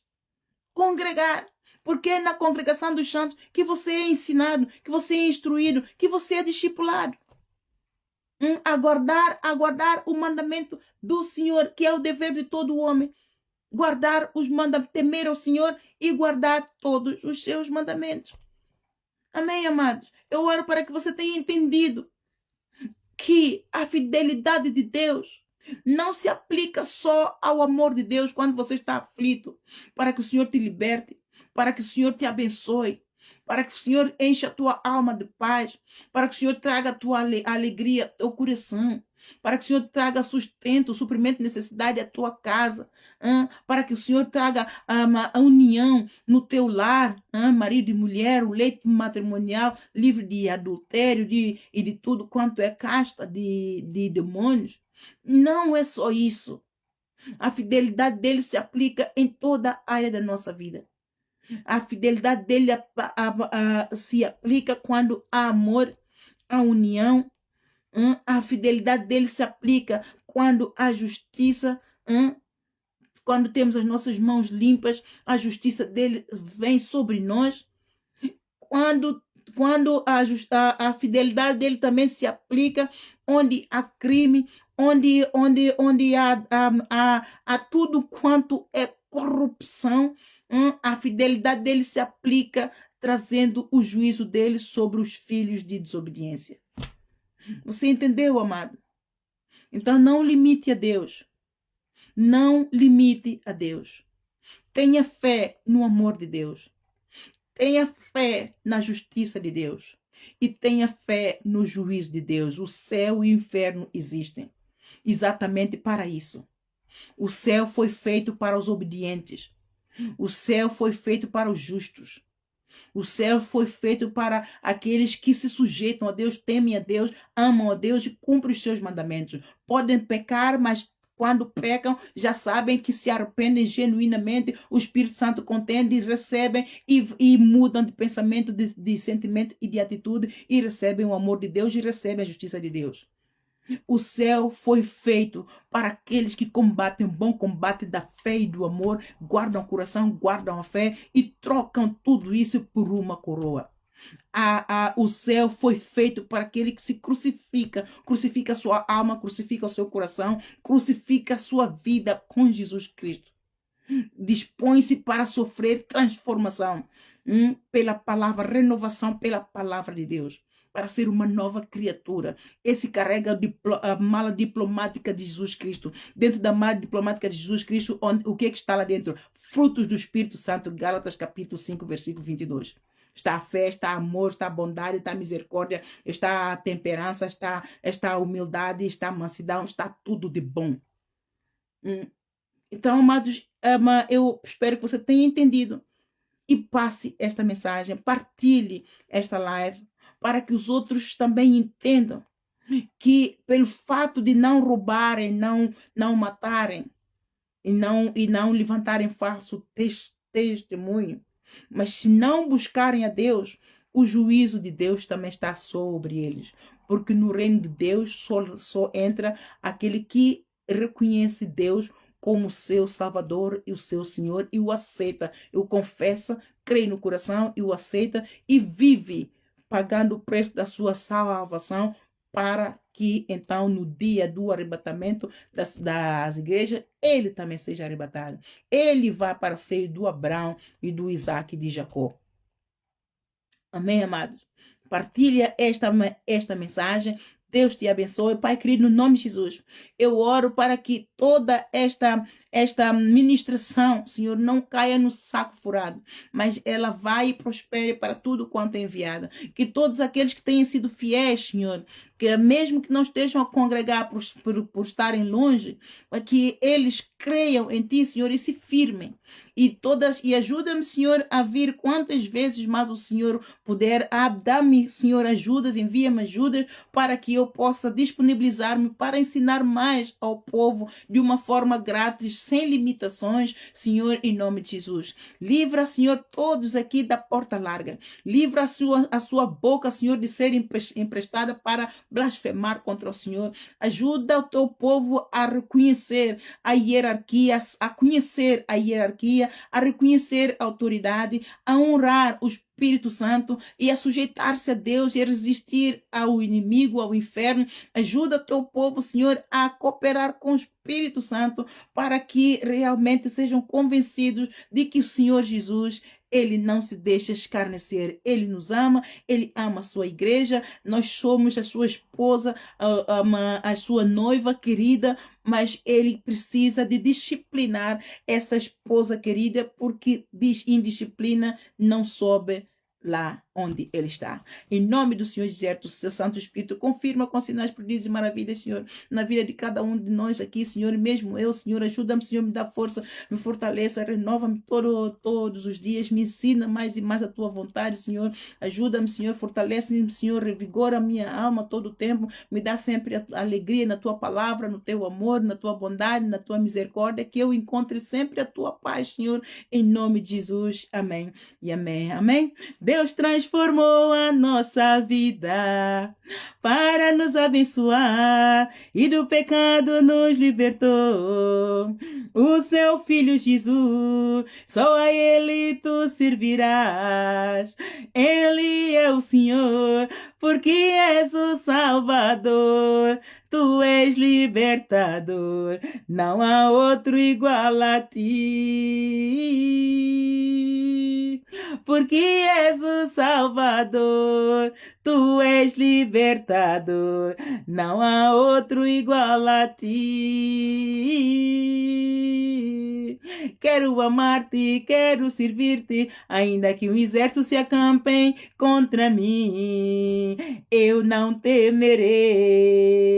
Congregar. Porque é na congregação dos santos que você é ensinado, que você é instruído, que você é discipulado. Aguardar o mandamento do Senhor, que é o dever de todo homem. Guardar os mandamentos, temer ao Senhor e guardar todos os seus mandamentos. Amém, amados? Eu oro para que você tenha entendido que a fidelidade de Deus não se aplica só ao amor de Deus quando você está aflito, para que o Senhor te liberte, para que o Senhor te abençoe, para que o Senhor encha a tua alma de paz, para que o Senhor traga a tua alegria, teu coração, para que o Senhor traga sustento, suprimento de necessidade à tua casa, para que o Senhor traga a união no teu lar, marido e mulher, o leito matrimonial livre de adultério e de tudo quanto é casta de demônios. Não é só isso. A fidelidade dele se aplica em toda a área da nossa vida. A fidelidade dele se aplica quando há amor, há união. A fidelidade dele se aplica quando há justiça. Quando temos as nossas mãos limpas, a justiça dele vem sobre nós. Quando a fidelidade dele também se aplica onde há crime, onde há tudo quanto é corrupção, a fidelidade dele se aplica trazendo o juízo dele sobre os filhos de desobediência. Você entendeu, amado? Então não limite a Deus. Não limite a Deus. Tenha fé no amor de Deus. Tenha fé na justiça de Deus. E tenha fé no juízo de Deus. O céu e o inferno existem exatamente para isso. O céu foi feito para os obedientes. O céu foi feito para os justos. O céu foi feito para aqueles que se sujeitam a Deus, temem a Deus, amam a Deus e cumprem os seus mandamentos. Podem pecar, mas quando pecam, já sabem que se arrependem genuinamente, o Espírito Santo contende, recebem e mudam de pensamento, de sentimento e de atitude, e recebem o amor de Deus e recebem a justiça de Deus. O céu foi feito para aqueles que combatem o bom combate da fé e do amor, guardam o coração, guardam a fé e trocam tudo isso por uma coroa. O céu foi feito para aquele que se crucifica a sua alma, crucifica o seu coração, crucifica a sua vida com Jesus Cristo. Dispõe-se para sofrer transformação pela palavra, renovação pela palavra de Deus, para ser uma nova criatura. Esse carrega a mala diplomática de Jesus Cristo. Dentro da mala diplomática de Jesus Cristo, o que está lá dentro? Frutos do Espírito Santo, Gálatas capítulo 5, versículo 22. Está a fé, está amor, está a bondade, está a misericórdia, está a temperança, está a humildade, está a mansidão, está tudo de bom. Então, amados, eu espero que você tenha entendido e passe esta mensagem, partilhe esta live, para que os outros também entendam que pelo fato de não roubarem, não matarem e não levantarem falso testemunho, mas se não buscarem a Deus, o juízo de Deus também está sobre eles. Porque no reino de Deus só entra aquele que reconhece Deus como seu Salvador e o seu Senhor e o aceita, o confessa, crê no coração e o aceita e vive pagando o preço da sua salvação, para que então no dia do arrebatamento das igrejas, ele também seja arrebatado. Ele vai para o seio do Abraão e do Isaac e de Jacó. Amém, amados? Partilha esta mensagem. Deus te abençoe. Pai querido, no nome de Jesus, eu oro para que toda esta ministração, Senhor, não caia no saco furado, mas ela vai e prospere para tudo quanto é enviada. Que todos aqueles que tenham sido fiéis, Senhor, que mesmo que não estejam a congregar por estarem longe, que eles creiam em Ti, Senhor, e se firmem. E ajuda-me, Senhor, a vir quantas vezes mais o Senhor puder. Dá-me, Senhor, ajudas, envia-me ajudas para que eu eu possa disponibilizar-me para ensinar mais ao povo de uma forma grátis, sem limitações, Senhor, em nome de Jesus. Livra, Senhor, todos aqui da porta larga. Livra a sua boca, Senhor, de ser emprestada para blasfemar contra o Senhor. Ajuda o teu povo a reconhecer a hierarquia, a conhecer a hierarquia, a reconhecer a autoridade, a honrar os Espírito Santo e a sujeitar-se a Deus e a resistir ao inimigo, ao inferno. Ajuda o teu povo, Senhor, a cooperar com o Espírito Santo para que realmente sejam convencidos de que o Senhor Jesus, ele não se deixa escarnecer. Ele nos ama, ele ama a sua igreja. Nós somos a sua esposa, a sua noiva querida, mas ele precisa de disciplinar essa esposa querida, porque indisciplina não sobe lá onde ele está. Em nome do Senhor Jesus, o seu Santo Espírito confirma com sinais, prodígios e maravilhas, Senhor, na vida de cada um de nós aqui, Senhor, e mesmo eu, Senhor, ajuda-me, Senhor, me dá força, me fortaleça, renova-me todos os dias, me ensina mais e mais a tua vontade, Senhor, ajuda-me, Senhor, fortalece-me, Senhor, revigora a minha alma todo o tempo, me dá sempre a alegria na tua palavra, no teu amor, na tua bondade, na tua misericórdia, que eu encontre sempre a tua paz, Senhor, em nome de Jesus, amém e amém, amém. Deus transformou a nossa vida para nos abençoar e do pecado nos libertou. O seu Filho Jesus, só a Ele tu servirás. Ele é o Senhor, porque és o Salvador. Tu és libertador, não há outro igual a ti. Porque és o Salvador, tu és libertador, não há outro igual a ti. Quero amar-te, quero servir-te, ainda que o exército se acampem contra mim, eu não temerei.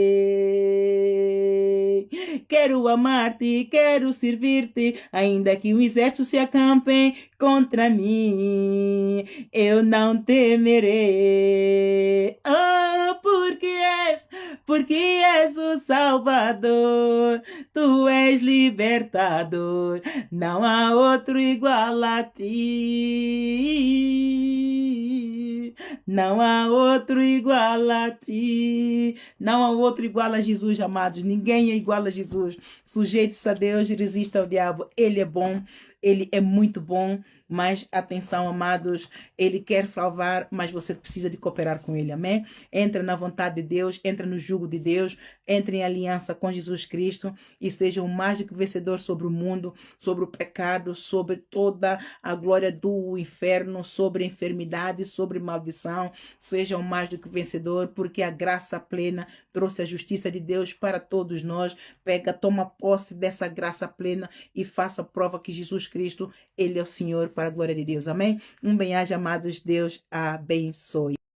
Quero amar-te, quero servir-te, ainda que o exército se acampem contra mim, eu não temerei. Oh, porque és o Salvador, tu és libertador, não há outro igual a ti. Não há outro igual a ti. Não há outro igual a Jesus, amados. Ninguém é igual a Jesus. Sujeite-se a Deus e resista ao diabo. Ele é bom, ele é muito bom. Mas atenção, amados, ele quer salvar, mas você precisa de cooperar com ele, amém? Entra na vontade de Deus, entra no jugo de Deus, entre em aliança com Jesus Cristo e seja um mais do que vencedor sobre o mundo, sobre o pecado, sobre toda a glória do inferno, sobre a enfermidade, sobre maldição. Seja um mais do que vencedor, porque a graça plena trouxe a justiça de Deus para todos nós. Toma posse dessa graça plena e faça prova que Jesus Cristo, ele é o Senhor, para a glória de Deus. Amém? Um bem-aja, amados. Deus abençoe.